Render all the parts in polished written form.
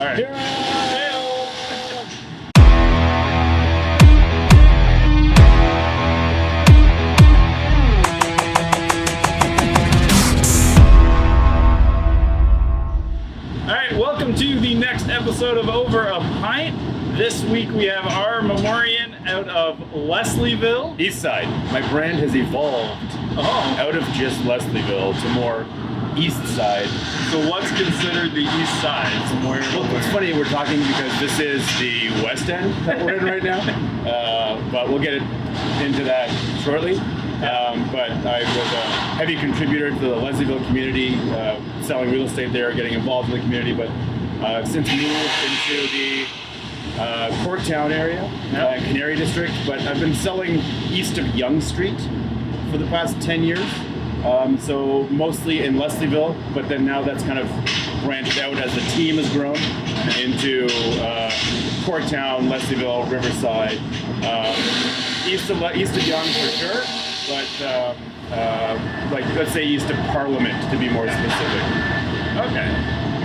All right. All right, welcome to the next episode of Over a Pint. This week we have Ara Mamourian out of Leslieville. East Side. My brand has evolved out of just Leslieville to more East Side. So what's considered the East Side? From where? Well, it's funny we're talking because this is the West End that we're in right now, but we'll get into that shortly. But I was a heavy contributor to the Leslieville community, selling real estate there, getting involved in the community, but since moved into the Corktown area, Canary District, but I've been selling east of Yonge Street for the past 10 years. So mostly in Leslieville, but then now that's kind of branched out as the team has grown into Corktown, Leslieville, Riverside, east of Yonge for sure, but like let's say east of Parliament to be more specific. Okay.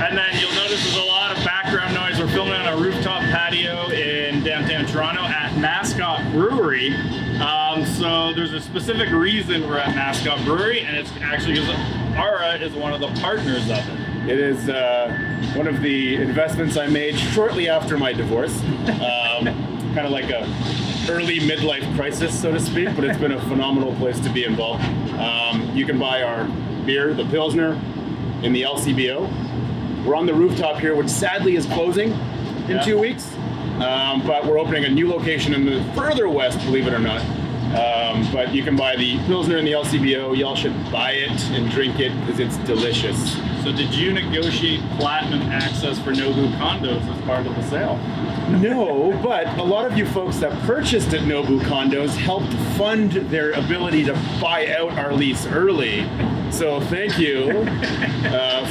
And then you'll notice there's a lot of background noise. We're filming on a rooftop patio in downtown Toronto at Mascot Brewery. So there's a specific reason we're at Mascot Brewery, and it's actually because Ara is one of the partners of it. It is one of the investments I made shortly after my divorce. Kind of like a early midlife crisis, so to speak, but it's been a phenomenal place to be involved. You can buy our beer, the Pilsner, in the LCBO. We're on the rooftop here, which sadly is closing in 2 weeks, but we're opening a new location in the further west, believe it or not. But you can buy the Pilsner in the LCBO. Y'all should buy it and drink it because it's delicious. So did you negotiate platinum access for Nobu condos as part of the sale? No, but a lot of you folks that purchased at Nobu condos helped fund their ability to buy out our lease early. So thank you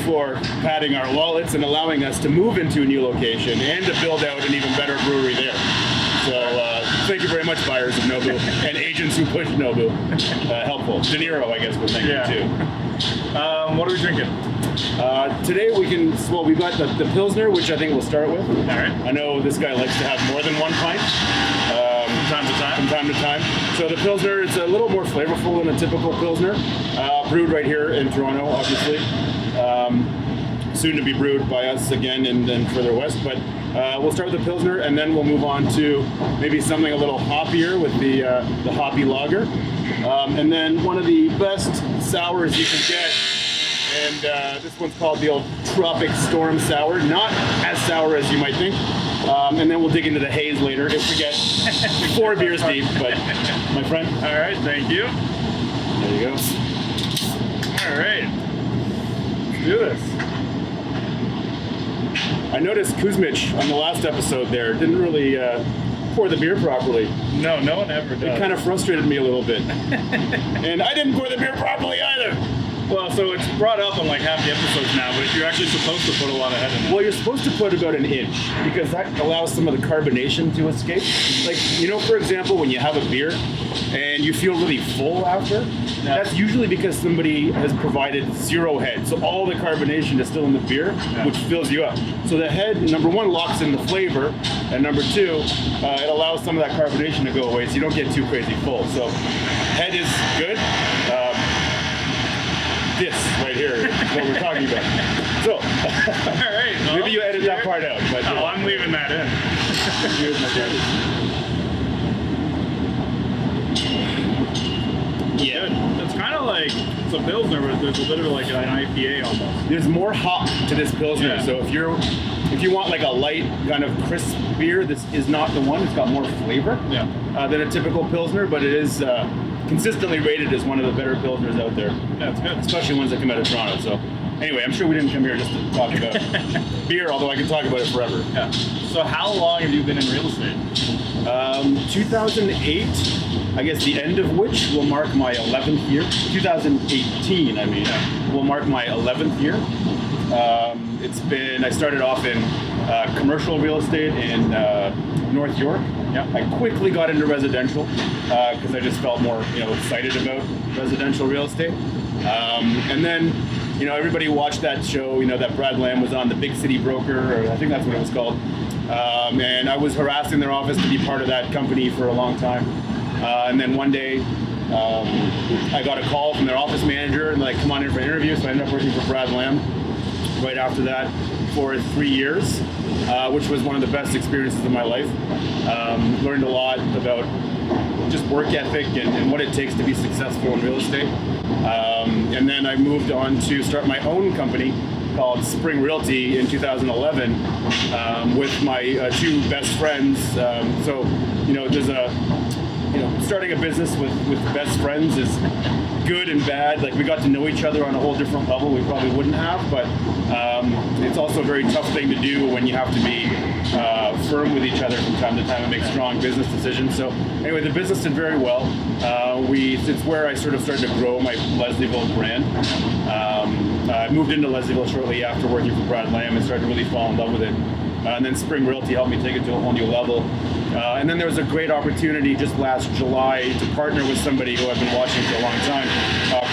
for padding our wallets and allowing us to move into a new location and to build out an even better brewery there. So thank you very much, buyers of Nobu and agents who push Nobu. Helpful. De Niro, I guess, would thank you too. What are we drinking? Today we've got the Pilsner, which I think we'll start with. All right. I know this guy likes to have more than one pint. From time to time. So the Pilsner, it's a little more flavorful than a typical Pilsner. Brewed right here in Toronto, obviously. Soon to be brewed by us again and then further west. But we'll start with the Pilsner, and then we'll move on to maybe something a little hoppier with the hoppy lager. And then one of the best sours you can get, and this one's called the old Tropic Storm Sour. Not as sour as you might think. And then we'll dig into the haze later if we get 4 beers deep, but my friend. All right, thank you. There you go. All right, let's do this. I noticed Kuzmich on the last episode there didn't really pour the beer properly. No one ever does. It kind of frustrated me a little bit. And I didn't pour the beer properly either. Well, so it's brought up on like half the episodes now, but you're actually supposed to put a lot of head in it. Well, you're supposed to put about an inch because that allows some of the carbonation to escape. Like, for example, when you have a beer and you feel really full after, that's usually because somebody has provided 0 head. So all the carbonation is still in the beer, which fills you up. So the head, number one, locks in the flavor, and number two, it allows some of that carbonation to go away so you don't get too crazy full. So head is good. This right here is what we're talking about. So, all right, well, maybe you edit that part out. But I'm leaving that in. Here's my friend. Yeah, it's kind of like it's a Pilsner, but there's a bit of like an IPA almost. There's more hop to this Pilsner, Yeah. so if you want like a light kind of crisp beer, this is not the one. It's got more flavor than a typical Pilsner, but it is consistently rated as one of the better Pilsners out there. Yeah, it's good. Especially ones that come out of Toronto. So anyway, I'm sure we didn't come here just to talk about beer, although I could talk about it forever. Yeah. So how long have you been in real estate? 2008, I guess the end of which will mark my 11th year. 2018, I mean, will mark my 11th year. I started off in commercial real estate in North York. Yeah. I quickly got into residential because I just felt more, excited about residential real estate. And then everybody watched that show, that Brad Lamb was on, the Big City Broker, or I think that's what it was called. And I was harassing their office to be part of that company for a long time. And then one day, I got a call from their office manager and come on in for an interview. So I ended up working for Brad Lamb right after that for 3 years, which was one of the best experiences of my life. Learned a lot about just work ethic and what it takes to be successful in real estate. And then I moved on to start my own company called Spring Realty in 2011 with my two best friends. So there's starting a business with best friends is good and bad. We got to know each other on a whole different level we probably wouldn't have, but it's also a very tough thing to do when you have to be firm with each other from time to time and make strong business decisions. So anyway, the business did very well. It's where I sort of started to grow my Leslieville brand. I moved into Leslieville shortly after working for Brad Lamb and started to really fall in love with it. And then Spring Realty helped me take it to a whole new level. And then there was a great opportunity just last July to partner with somebody who I've been watching for a long time,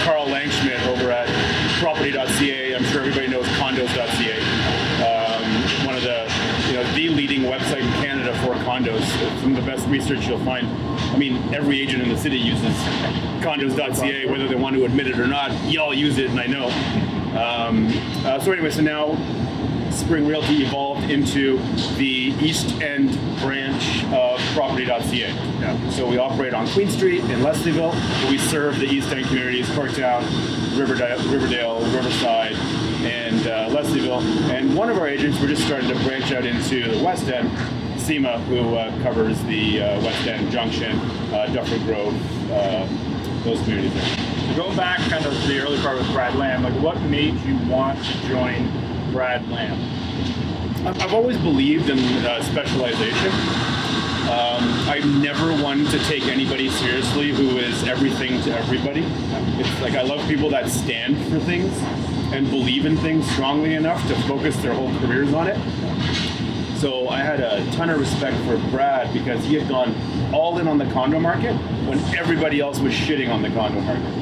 Carl Langschmidt over at Property.ca. I'm sure everybody knows condos.ca. One of the leading website in Canada for condos. Some of the best research you'll find. I mean, every agent in the city uses condos.ca, whether they want to admit it or not. Y'all use it, and I know. So now Spring Realty evolved into the East End branch of Property.ca. Yeah. So we operate on Queen Street in Leslieville. We serve the East End communities, Corktown, Riverdale, Riverside, and Leslieville. And one of our agents, we're just starting to branch out into the West End, Seema, who covers the West End, Junction, Dufferin Grove, those communities there. So going back kind of to the early part with Brad Lamb, what made you want to join Brad Lamb? I've always believed in specialization. I've never wanted to take anybody seriously who is everything to everybody. It's I love people that stand for things and believe in things strongly enough to focus their whole careers on it. So I had a ton of respect for Brad because he had gone all in on the condo market when everybody else was shitting on the condo market.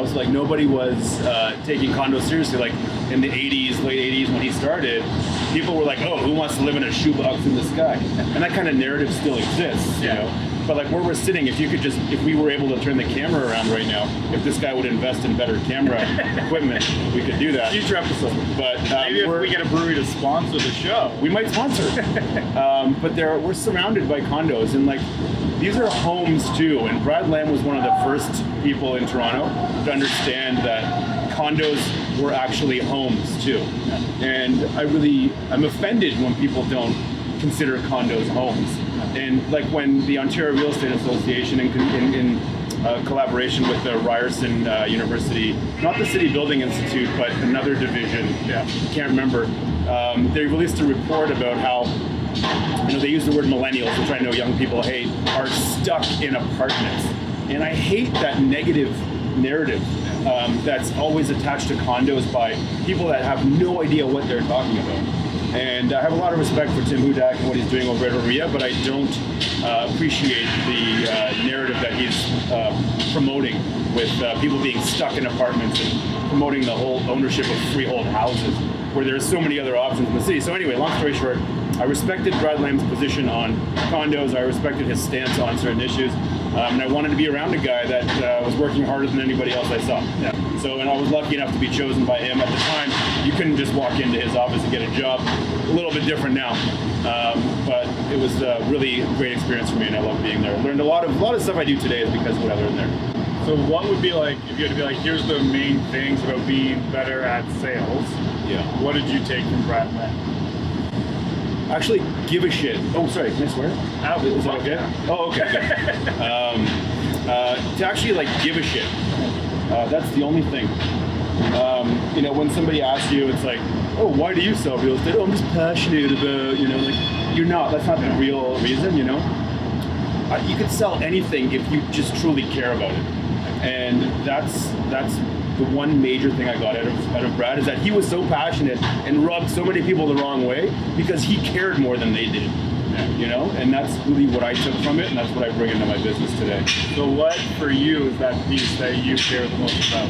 So nobody was taking condos seriously. In the 80s, late 80s when he started, people were oh, who wants to live in a shoebox in the sky? And that kind of narrative still exists, you know. But where we're sitting, if we were able to turn the camera around right now, if this guy would invest in better camera equipment, we could do that. Future episode. But maybe if we get a brewery to sponsor the show, we might sponsor. But we're surrounded by condos, and these are homes too. And Brad Lamb was one of the first people in Toronto to understand that condos were actually homes too. And I'm offended when people don't consider condos homes. And when the Ontario Real Estate Association in collaboration with the Ryerson University, not the City Building Institute, but another division, can't remember, they released a report about how they use the word millennials, which I know young people hate, are stuck in apartments. And I hate that negative narrative that's always attached to condos by people that have no idea what they're talking about. And I have a lot of respect for Tim Hudak and what he's doing over at Oria, but I don't appreciate the narrative that he's promoting with people being stuck in apartments and promoting the whole ownership of freehold houses, where there's so many other options in the city. So anyway, long story short, I respected Brad Lamb's position on condos. I respected his stance on certain issues. And I wanted to be around a guy that was working harder than anybody else I saw. Yeah. So, and I was lucky enough to be chosen by him. At the time, you couldn't just walk into his office and get a job. A little bit different now. But it was a really great experience for me, and I love being there. Learned a lot of stuff I do today is because of what I learned there. So what would be if you had to be here's the main things about being better at sales? Yeah. What did you take from Brad Lamb? Actually, give a shit. Oh, sorry, can I swear? Is that okay? Yeah. Oh, okay. To actually give a shit. That's the only thing. When somebody asks you, it's oh, why do you sell real estate? Oh, I'm just passionate about, you're not. That's not the real reason, You could sell anything if you just truly care about it. And that's the one major thing I got out of Brad is that he was so passionate and rubbed so many people the wrong way because he cared more than they did. And that's really what I took from it, and that's what I bring into my business today. So what for you is that piece that you care the most about?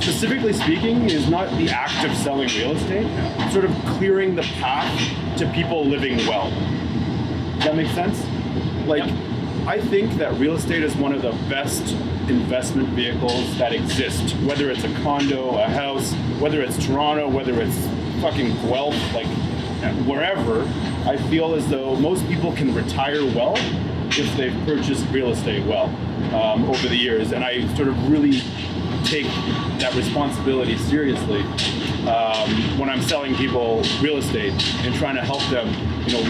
specifically speaking, is not the act of selling real estate. It's sort of clearing the path to people living well. Does that make sense? Like, Yep. I think that real estate is one of the best investment vehicles that exist. Whether it's a condo, a house, whether it's Toronto, whether it's fucking Guelph, like wherever, I feel as though most people can retire well if they've purchased real estate well over the years. And I sort of really take that responsibility seriously when I'm selling people real estate and trying to help them,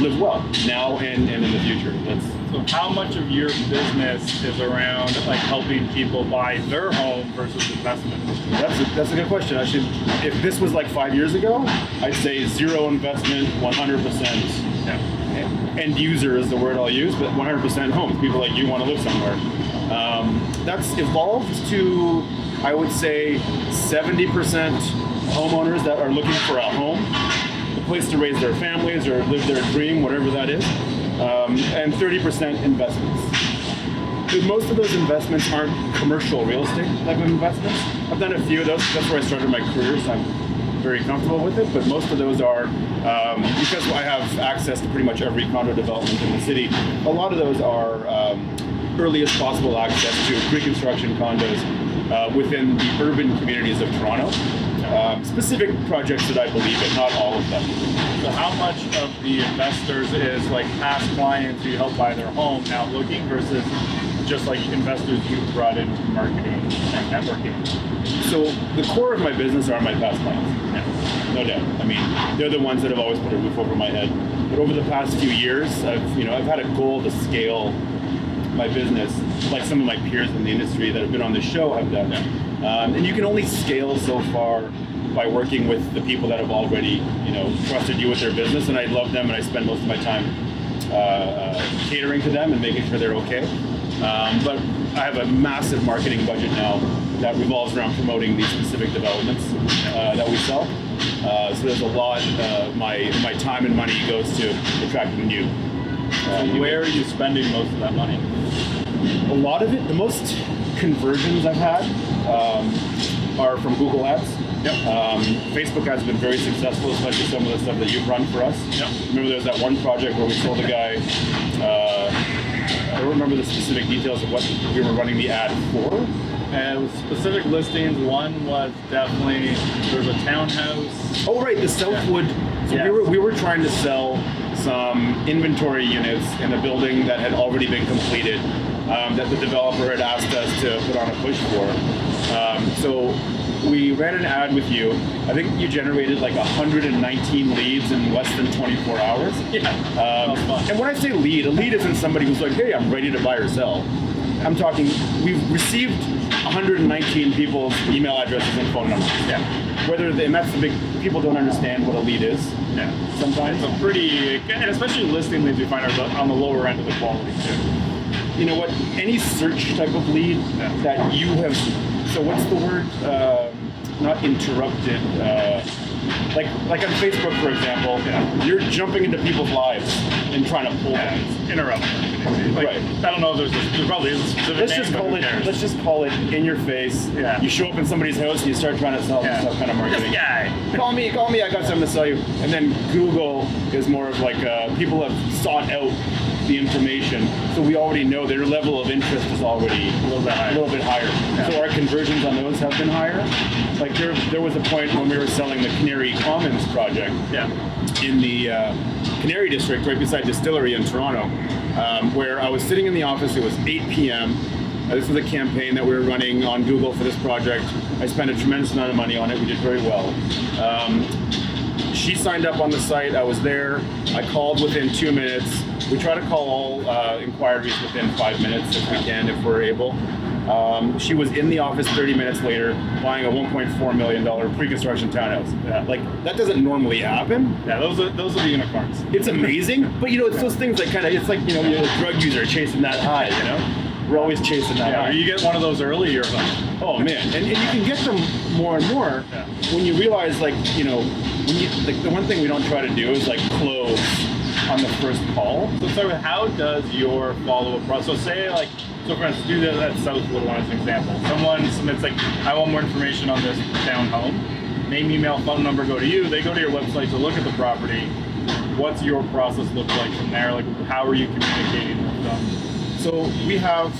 live well now and in the future. So how much of your business is around like helping people buy their home versus investment? That's a good question. If this was like 5 years ago, I'd say zero investment, 100%. End user is the word I'll use, but 100% homes. People like you want to live somewhere. That's evolved to, I would say, 70% homeowners that are looking for a home, a place to raise their families or live their dream, whatever that is, and 30% investments. Most of those investments aren't commercial real estate type of investments. I've done a few of those. That's where I started my career, so I'm very comfortable with it. But most of those are, because I have access to pretty much every condo development in the city, a lot of those are earliest possible access to pre-construction condos within the urban communities of Toronto. Specific projects that I believe in, not all of them. So how much of the investors is like past clients who you help buy their home now looking versus just like investors you've brought into marketing and networking? So the core of my business are my past clients. Yeah, no doubt. I mean, they're the ones that have always put a roof over my head. But over the past few years, I've had a goal to scale my business, like some of my peers in the industry that have been on the show have done. And you can only scale so far by working with the people that have already, trusted you with their business. And I love them, and I spend most of my time catering to them and making sure they're okay. But I have a massive marketing budget now that revolves around promoting these specific developments that we sell. So there's a lot. My time and money goes to attracting new. Where are you spending most of that money? A lot of it, the most conversions I've had are from Google Ads. Yep. Facebook ads have been very successful, especially some of the stuff that you've run for us. Yep. Remember there was that one project where we sold a guy, I don't remember the specific details of what we were running the ad for. And with specific listings, one was definitely, there's a townhouse. Oh right, the Southwood. So Yes. we were trying to sell some inventory units in a building that had already been completed, that the developer had asked us to put on a push for. So we ran an ad with you. I think you generated like 119 leads in less than 24 hours. Yeah, that was fun. And when I say lead, a lead isn't somebody who's like, hey, I'm ready to buy or sell. I'm talking, we've received 119 people's email addresses and phone numbers. Yeah. And that's the big, people don't understand what a lead is. Yeah. Sometimes. It's a pretty, and especially listing leads we find are on the lower end of the quality too. You know what? Any search type of lead that you have, so what's the word? Not interrupted. Like on Facebook, for example, you're jumping into people's lives and trying to pull them. Interrupt. Like, Right. I don't know if there probably is a specific Let's name, just but call who it. cares? Let's just call it in your face. Yeah. You show up in somebody's house and you start trying to sell them stuff, kind of marketing. This guy. Call me. I got something to sell you. And then Google is more of like people have sought out the information, so we already know their level of interest is already a little bit higher. Yeah. So our conversions on those have been higher. Like there was a point when we were selling the Canary Commons project in the Canary District, right beside Distillery in Toronto, where I was sitting in the office. It was 8 p.m. This was a campaign that we were running on Google for this project. I spent a tremendous amount of money on it. We did very well. She signed up on the site. I was there. I called within 2 minutes. We try to call all inquiries within 5 minutes if we can, if we're able. She was in the office 30 minutes later buying a $1.4 million pre-construction townhouse. Like, that doesn't normally happen. Yeah, those are the unicorns. It's amazing, but it's those things that kind of, it's like, you're a drug user chasing that high, We're always chasing that high. You get one of those early, you're fine. Oh man, and you can get them more and more when you realize, like, the one thing we don't try to do is like close on the first call. So start with, how does your follow-up process? So say like So for instance, do that Southwood one as an example. Someone submits like, I want more information on this townhome. Name, email, phone number go to you. They go to your website to look at the property. What's your process look like from there? Like, how are you communicating with them? So we have,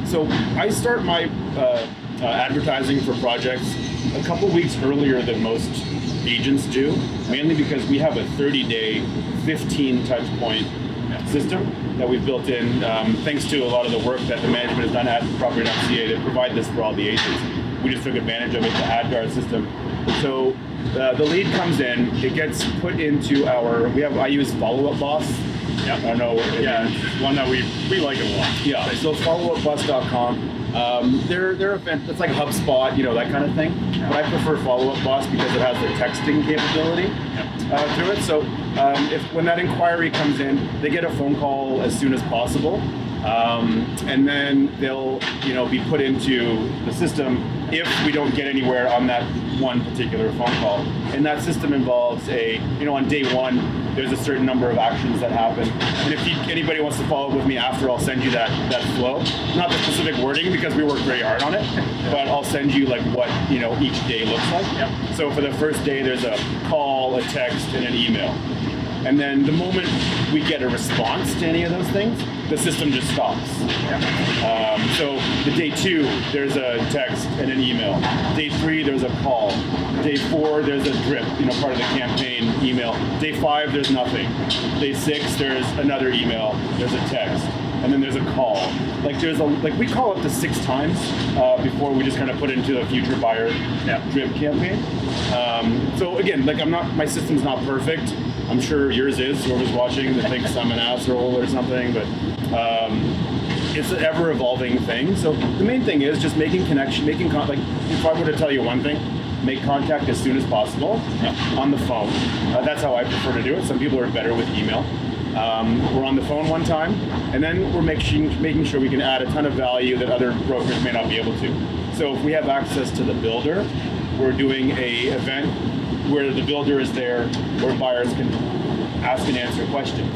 so I start my advertising for projects a couple weeks earlier than most agents do, mainly because we have a 30-day, 15 touch point system that we've built in, thanks to a lot of the work that the management has done at Property.ca to provide this for all the agents. We just took advantage of it to add to our system. So the lead comes in, it gets put into I use Follow Up Boss. Yep. I don't know. It's one that we like it a lot. Yeah, so followupboss.com. They're it's like HubSpot, that kind of thing. But I prefer Follow Up Boss because it has the texting capability through it. So when that inquiry comes in, they get a phone call as soon as possible, and then they'll be put into the system if we don't get anywhere on that one particular phone call. And that system involves on day one, there's a certain number of actions that happen. And if anybody wants to follow up with me after, I'll send you that flow. Not the specific wording because we work very hard on it, but I'll send you like what each day looks like. Yep. So for the first day, there's a call, a text, and an email. And then the moment we get a response to any of those things, the system just stops. So the day 2, there's a text and an email. Day 3, there's a call. Day 4, there's a drip, part of the campaign email. Day 5, there's nothing. Day 6, there's another email. There's a text. And then there's a call. We call up to 6 times before we just kind of put into a future buyer drip campaign. So again, my system's not perfect. I'm sure yours is, whoever's watching that thinks I'm an asshole or something, but it's an ever evolving thing. So the main thing is just making connection, if I were to tell you one thing, make contact as soon as possible on the phone. That's how I prefer to do it. Some people are better with email. We're on the phone one time, and then we're making sure we can add a ton of value that other brokers may not be able to. So if we have access to the builder, we're doing a event where the builder is there, where buyers can ask and answer questions.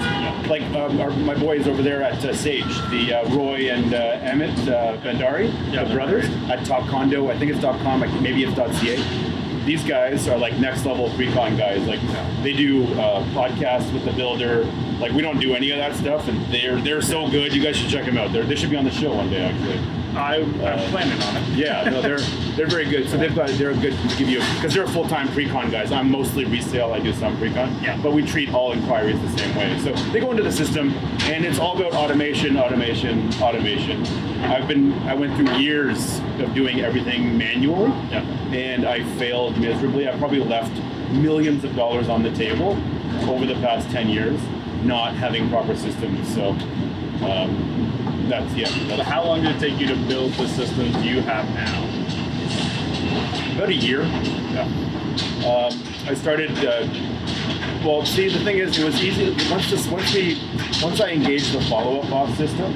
Like my boys over there at Sage, the Roy and Emmett Bandari, the brothers, at Top Condo, I think it's .com, maybe it's .ca. These guys are like next level pre-con guys. They do podcasts with the builder. We don't do any of that stuff, and they're so good. You guys should check them out. They should be on the show one day, actually. I'm planning on it. Yeah, no, they're very good. So they're good to give you, because they're full-time pre-con guys. I'm mostly resale. I do some pre-con. Yeah. But we treat all inquiries the same way. So they go into the system, and it's all about automation. I went through years of doing everything manually, and I failed miserably. I probably left millions of dollars on the table over the past 10 years, not having proper systems. So So how long did it take you to build the systems you have now? About a year. I started. The thing is, it was easy once I engaged the Follow-Up Boss system.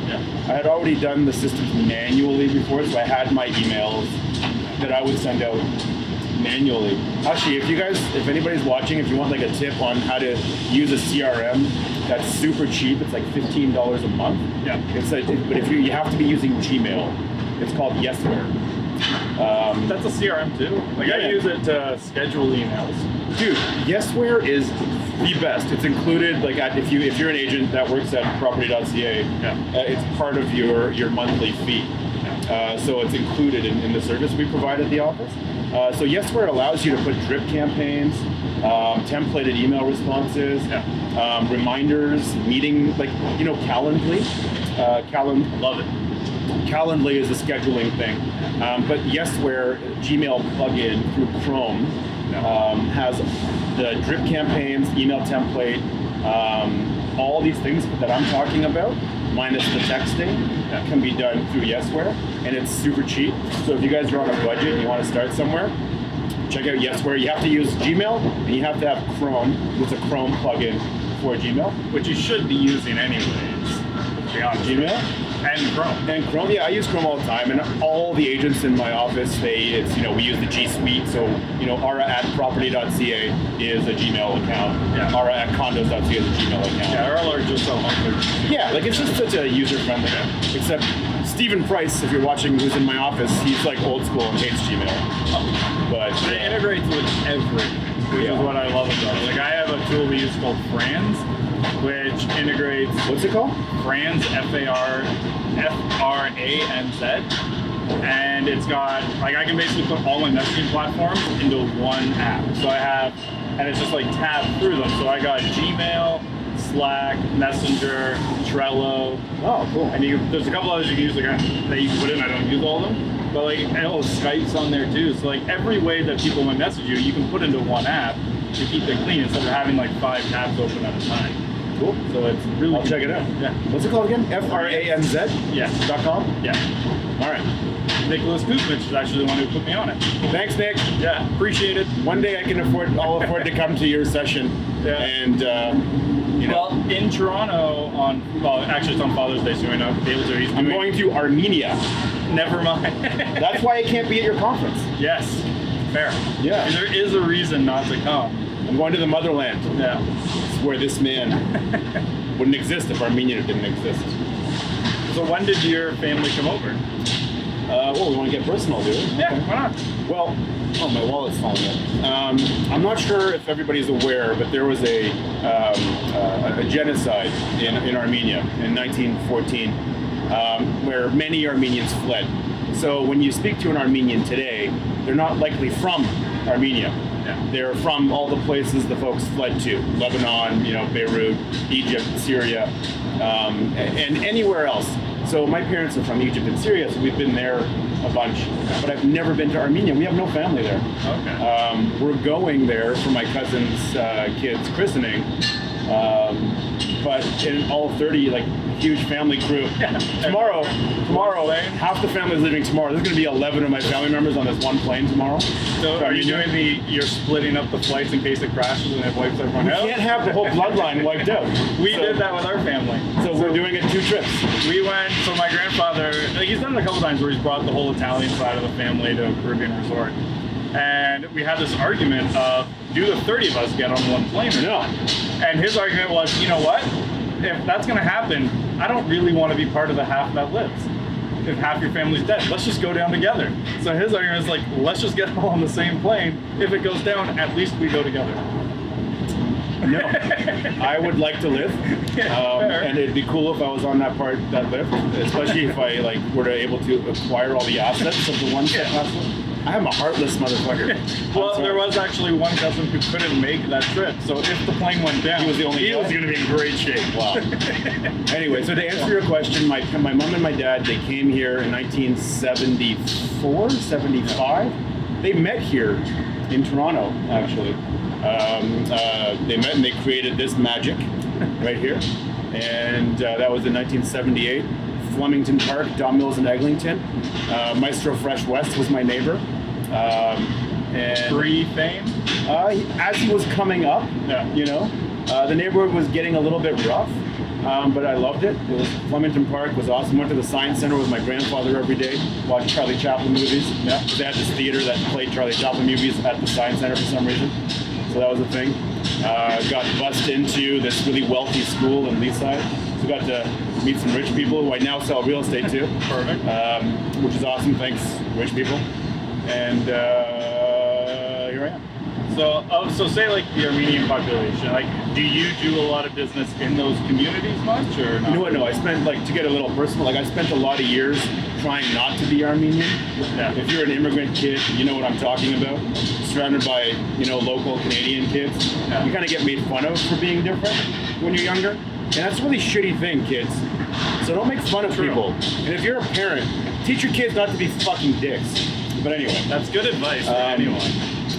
I had already done the systems manually before, so I had my emails that I would send out manually. Actually, if anybody's watching, if you want a tip on how to use a CRM that's super cheap, it's like $15 a month. But if you have to be using Gmail, it's called Yesware. That's a CRM too. I use it to schedule emails. Dude, Yesware is the best. It's included if you're an agent that works at Property.ca, it's part of your monthly fee. So it's included in the service we provide at the office. So Yesware allows you to put drip campaigns, templated email responses, reminders, meeting, Calendly. Love it. Calendly is a scheduling thing. But Yesware Gmail plugin through Chrome has the drip campaigns, email template, all these things that I'm talking about, minus the texting, can be done through Yesware, and it's super cheap. So if you guys are on a budget and you want to start somewhere, check out Yesware. You have to use Gmail, and you have to have Chrome. It's a Chrome plugin for Gmail. Which you should be using anyways, to be honest. Gmail? And Chrome. And Chrome, I use Chrome all the time, and all the agents in my office, we use the G Suite. So, Ara at Property.ca is a Gmail account. Ara at Condos.ca is a Gmail account. All are just so hungry. It's just such a user-friendly. Except Stephen Price, if you're watching, who's in my office, he's like old school and hates Gmail. But it integrates with everything, which is what I love about it. Like I have a tool we use called Franz, which integrates. What's it called? Franz, F-R-A-N-Z. And it's got, like, I can basically put all my messaging platforms into one app. So I have, and it's just like tab through them. So I got Gmail, Slack, Messenger, Trello. Oh, cool. And there's a couple others you can use that you can put in. I don't use all of them. But like, and Skype's on there too. So like every way that people might message you, you can put into one app to keep it clean instead of having like 5 tabs open at a time. Cool. So it's really I'll check it out. Yeah. What's it called again? FRANZ? Yeah. .com? Yeah. All right. Nicholas Kuzmich is actually the one who put me on it. Thanks, Nick. Yeah, appreciate it. One day I'll afford to come to your session. Yeah. And, you know. Well, in Toronto actually it's on Father's Day, so you're not able to. I'm going to Armenia. Never mind. That's why I can't be at your conference. Yes, fair. Yeah. And there is a reason not to come. I'm going to the motherland. Yeah. It's where this man wouldn't exist if Armenia didn't exist. So when did your family come over? Well, we want to get personal, do we? Yeah, why not? Well, oh, my wallet's falling out. I'm not sure if everybody's aware, but there was a genocide in Armenia in 1914 where many Armenians fled. So when you speak to an Armenian today, they're not likely from Armenia. Yeah. They're from all the places the folks fled to: Lebanon, Beirut, Egypt, Syria, and anywhere else. So my parents are from Egypt and Syria, so we've been there a bunch, but I've never been to Armenia. We have no family there. Okay. We're going there for my cousin's kid's christening, but in all 30, like, huge family crew. Tomorrow, half the family's leaving tomorrow. There's going to be 11 of my family members on this one plane tomorrow. So are you doing you're splitting up the flights in case it crashes and it wipes everyone out? You can't have the whole bloodline wiped out. We did that with our family. So we're doing it 2 trips. We went, so my grandfather, like he's done it a couple times where he's brought the whole Italian side of the family to a Caribbean resort. And we had this argument of, do the 30 of us get on one plane or not? And his argument was, you know what? If that's going to happen, I don't really want to be part of the half that lives. If half your family's dead, let's just go down together. So his argument is like, let's just get all on the same plane. If it goes down, at least we go together. No, I would like to live, and it'd be cool if I was on that part that lived, especially if I were able to acquire all the assets of the ones that passed away. I am a heartless motherfucker. Well, there was actually one cousin who couldn't make that trip, so if the plane went down, he was going to be in great shape. Wow. Anyway, so to answer your question, my mom and my dad, they came here in 1974, 75. They met here in Toronto, actually. They met and they created this magic right here, and that was in 1978. Flemington Park, Don Mills and Eglinton. Maestro Fresh West was my neighbor. And Pre-fame? As he was coming up, the neighborhood was getting a little bit rough, but I loved it. Flemington Park was awesome. Went to the Science Center with my grandfather every day, watched Charlie Chaplin movies. Yeah. They had this theater that played Charlie Chaplin movies at the Science Center for some reason, so that was a thing. Got bussed into this really wealthy school in Leaside, so got to meet some rich people who I now sell real estate to. Perfect. Which is awesome. Thanks, rich people. And here I am. So say like the Armenian population, do you do a lot of business in those communities much, or not? You know what? No, I spent to get a little personal. I spent a lot of years trying not to be Armenian. Yeah. If you're an immigrant kid, you know what I'm talking about. Surrounded by local Canadian kids, you kind of get made fun of for being different when you're younger, and that's a really shitty thing, kids. So don't make fun of people. And if you're a parent, teach your kids not to be fucking dicks. But anyway, that's good advice for anyone.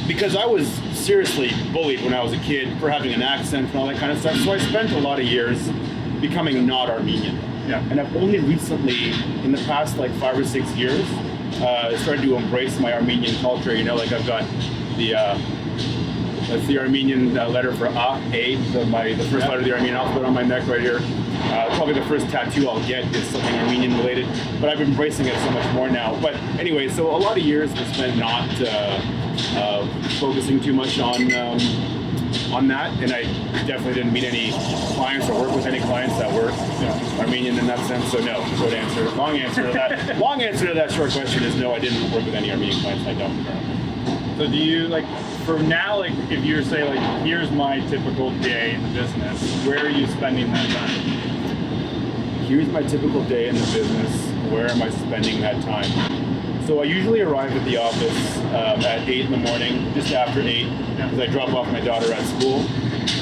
Because I was seriously bullied when I was a kid for having an accent and all that kind of stuff. So I spent a lot of years becoming not Armenian. Yeah. And I've only recently, in the past 5 or 6 years, started to embrace my Armenian culture. I've got that's the Armenian letter for A, the first letter of the Armenian alphabet on my neck right here. Probably the first tattoo I'll get is something Armenian related, but I've been embracing it so much more now. But anyway, so a lot of years were spent not focusing too much on on that, and I definitely didn't meet any clients or work with any clients that were Armenian in that sense. So no, short answer. Long answer to that. Long answer to that short question is no. I didn't work with any Armenian clients. I don't currently. So do you for now, if you were to say here's my typical day in the business, where are you spending that time? Here's my typical day in the business. Where am I spending that time? So I usually arrive at the office at 8 in the morning, just after 8, because I drop off my daughter at school.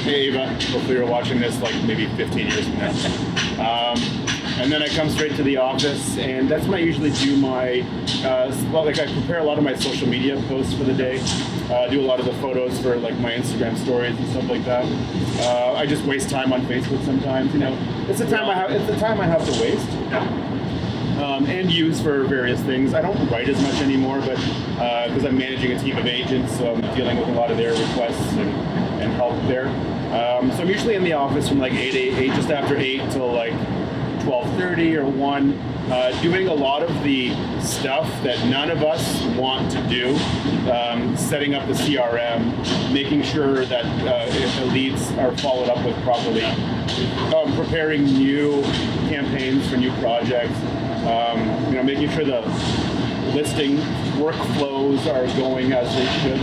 Hey Ava, hopefully you're watching this maybe 15 years from now. And then I come straight to the office, and that's when I usually do my, I prepare a lot of my social media posts for the day. Do a lot of the photos for my Instagram stories and stuff like that. I just waste time on Facebook sometimes. It's the time I have to waste. And use for various things. I don't write as much anymore, but because I'm managing a team of agents, so I'm dealing with a lot of their requests and help there. So I'm usually in the office from 8 just after 8 till 12:30 or 1, doing a lot of the stuff that none of us want to do, setting up the CRM, making sure that the leads are followed up with properly, preparing new campaigns for new projects, making sure the listing workflows are going as they should.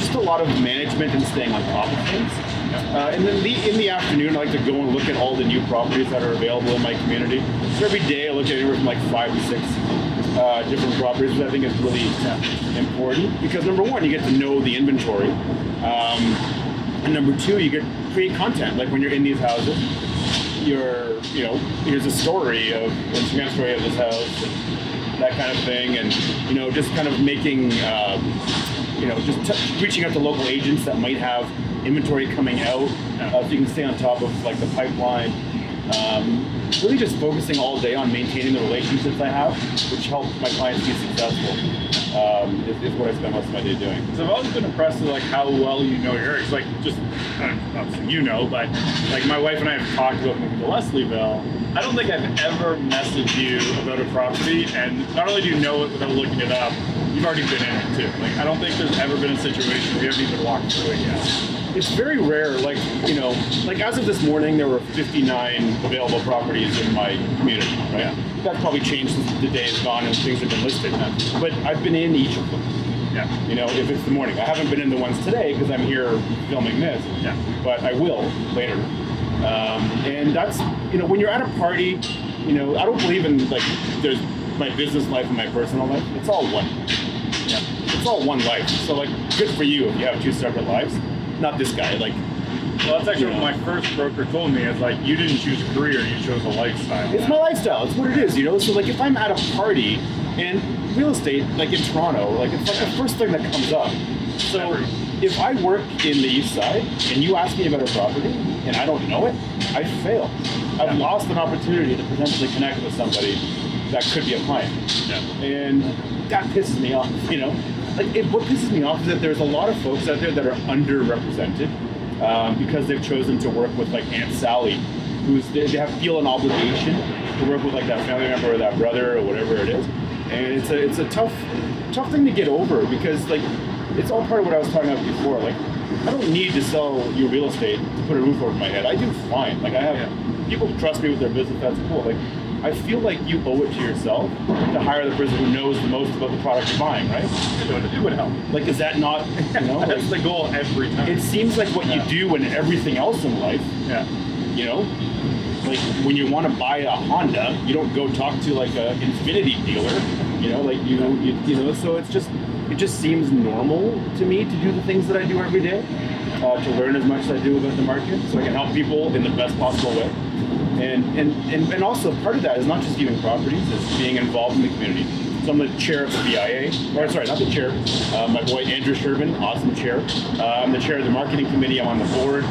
Just a lot of management and staying on top of things. And then in the afternoon, I like to go and look at all the new properties that are available in my community. So every day I look at anywhere from 5 to 6 different properties, which I think is really important. Because number one, you get to know the inventory. And number two, you get to create content. When you're in these houses, here's a story of Instagram story of this house and that kind of thing. And, just kind of making, just reaching out to local agents that might have inventory coming out, so you can stay on top of the pipeline. Really just focusing all day on maintaining the relationships I have, which help my clients be successful, is what I spend most of my day doing. So I've always been impressed with how well you know your areas. Just obviously but my wife and I have talked about moving to Leslieville. I don't think I've ever messaged you about a property, and not only do you know it without looking it up, you've already been in it too. I don't think there's ever been a situation where you haven't even walked through it yet. It's very rare, as of this morning, there were 59 available properties in my community, right? Yeah. That's probably changed since the day is gone and things have been listed. But I've been in each of them. Yeah. If it's the morning. I haven't been in the ones today because I'm here filming this. Yeah. But I will later. And that's, when you're at a party, I don't believe in, there's my business life and my personal life. It's all one. Yeah. It's all one life. So, good for you if you have 2 separate lives. Not this guy. Well, that's actually what my first broker told me is you didn't choose a career, you chose a lifestyle. It's my lifestyle. It's what it is, So if I'm at a party and real estate, in Toronto, it's the first thing that comes up. So if I work in the East Side and you ask me about a property and I don't know it, I failed. I've lost an opportunity to potentially connect with somebody that could be a client. Yeah. And that pisses me off, what pisses me off is that there's a lot of folks out there that are underrepresented because they've chosen to work with Aunt Sally, they feel an obligation to work with that family member or that brother or whatever it is. And it's a tough thing to get over because it's all part of what I was talking about before. I don't need to sell you real estate to put a roof over my head. I do fine. I have people who trust me with their business. That's cool. I feel like you owe it to yourself to hire the person who knows the most about the product you're buying, right? It would help. Is that not, That's the goal every time. It seems like what you do in everything else in life. Yeah. When you want to buy a Honda, you don't go talk to a Infiniti dealer. So it just seems normal to me to do the things that I do every day, to learn as much as I do about the market, so I can help people in the best possible way. And also part of that is not just viewing properties, it's being involved in the community. So I'm the chair of the BIA, or sorry, not the chair, my boy Andrew Sherman, awesome chair. I'm the chair of the marketing committee, I'm on the board.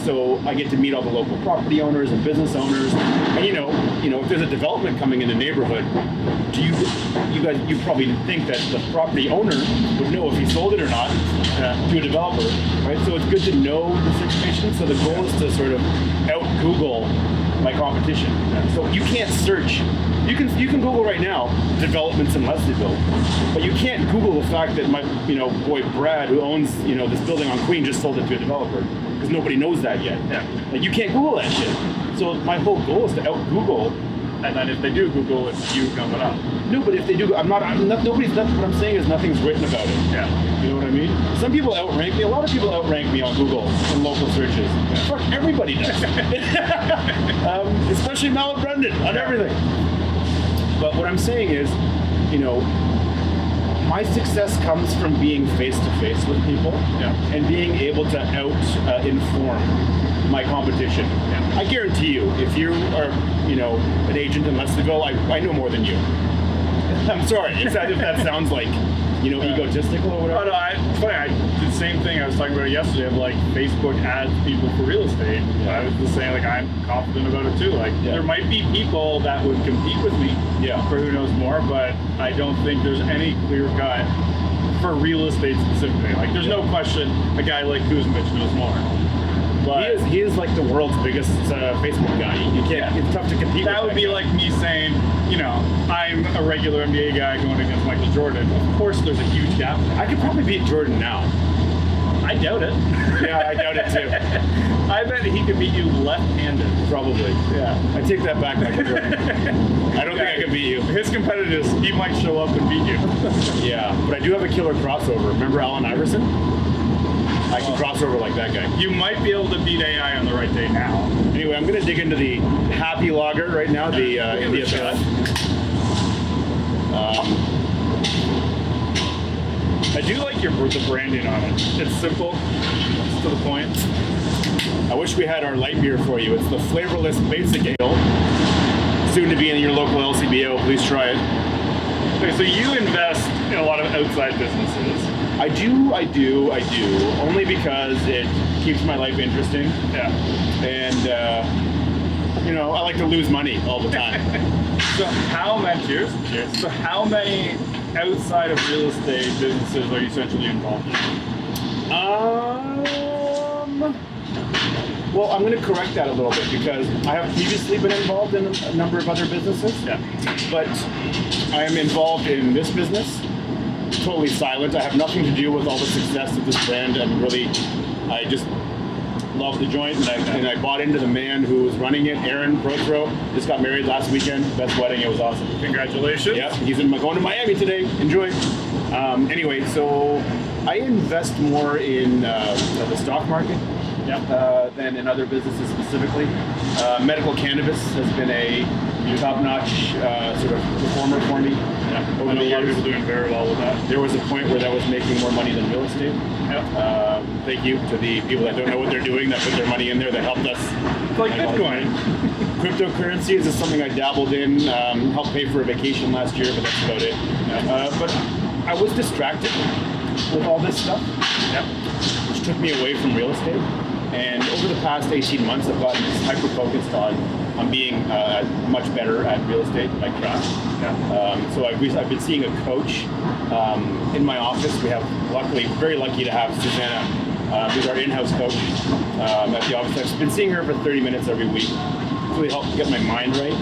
So I get to meet all the local property owners and business owners. And if there's a development coming in the neighborhood, you probably think that the property owner would know if he sold it or not to a developer, right? So it's good to know this information. So the goal is to sort of out Google my competition. So you can't search. You can Google right now developments in Leslieville, but you can't Google the fact that my boy Brad, who owns this building on Queen, just sold it to a developer, because nobody knows that yet. Yeah. Like, you can't Google that shit. So my whole goal is to out Google. And then if they do Google, it's you coming up. No, but if they do, what I'm saying is nothing's written about it. Yeah. You know what I mean? Some people outrank me. A lot of people outrank me on Google in local searches. Yeah. Fuck, everybody does. Especially Mal and Brendan on everything. But what I'm saying is, my success comes from being face-to-face with people and being able to out-inform my competition. Yeah. I guarantee you, if you are, an agent in Leslieville, I know more than you. I'm sorry, if that sounds like, egotistical or whatever. Oh, no, it's funny. I did the same thing I was talking about yesterday of like Facebook ads people for real estate. I was just saying, like, I'm confident about it too. Like, there might be people that would compete with me for who knows more, but I don't think there's any clear cut for real estate specifically. Like, there's no question a guy like Kuzmich knows more. But he is like the world's biggest Facebook guy. You can't. It's tough to compete. That would be like me saying, I'm a regular NBA guy going against Michael Jordan. Of course, there's a huge gap. I could probably beat Jordan now. I doubt it. Yeah, I doubt it too. I bet he could beat you left-handed. Probably. Yeah. I take that back, Michael Jordan. I don't think I can beat you. His competitors, he might show up and beat you. Yeah, but I do have a killer crossover. Remember Allen Iverson? I can cross over like that guy. You might be able to beat AI on the right day now. Anyway, I'm going to dig into the Happy Lager right now, the India Pale. I do like the branding on it. It's simple. It's to the point. I wish we had our light beer for you. It's the flavorless basic ale. Soon to be in your local LCBO. Please try it. Okay, so you invest in a lot of outside businesses. I do. Only because it keeps my life interesting. Yeah. And, I like to lose money all the time. So how many outside of real estate businesses are you essentially involved in? Well, I'm going to correct that a little bit, because I have previously been involved in a number of other businesses. Yeah. But I am involved in this business. Totally silent. I have nothing to do with all the success of this brand. I just love the joint, and I bought into the man who was running it, Aaron Prothro. Just got married last weekend. Best wedding. It was awesome. Congratulations. Yeah, he's going to Miami today. Enjoy. Anyway, so I invest more in the stock market than in other businesses specifically. Medical cannabis has been a top-notch sort of performer for me. Yeah, over the years. A lot of people doing very well with that. There was a point where that was making more money than real estate. Yeah. Thank you to the people that don't know what they're doing, that put their money in there, that helped us. Like Bitcoin. Cryptocurrencies is something I dabbled in, helped pay for a vacation last year, but that's about it. But I was distracted with all this stuff, which took me away from real estate. And over the past 18 months, I've gotten hyper-focused on being much better at real estate, my craft. So I've been seeing a coach in my office. We have, very lucky to have Susanna, who's our in-house coach at the office. I've been seeing her for 30 minutes every week. It's really helped get my mind right.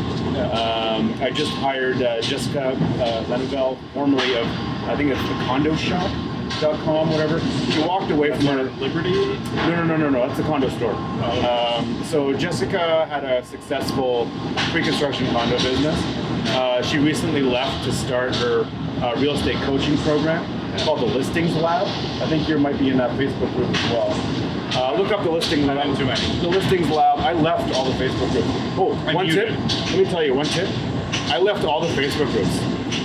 I just hired Jessica Lenevelle, formerly of, I think it's the conducive.com, whatever. She walked away from her Liberty? No. That's the condo store. So Jessica had a successful pre-construction condo business. She recently left to start her real estate coaching program called the Listings Lab. I think you might be in that Facebook group as well. Look up the Listings Lab. Not too many. The Listings Lab. I left all the Facebook groups. Oh, one tip. Let me tell you one tip. I left all the Facebook groups.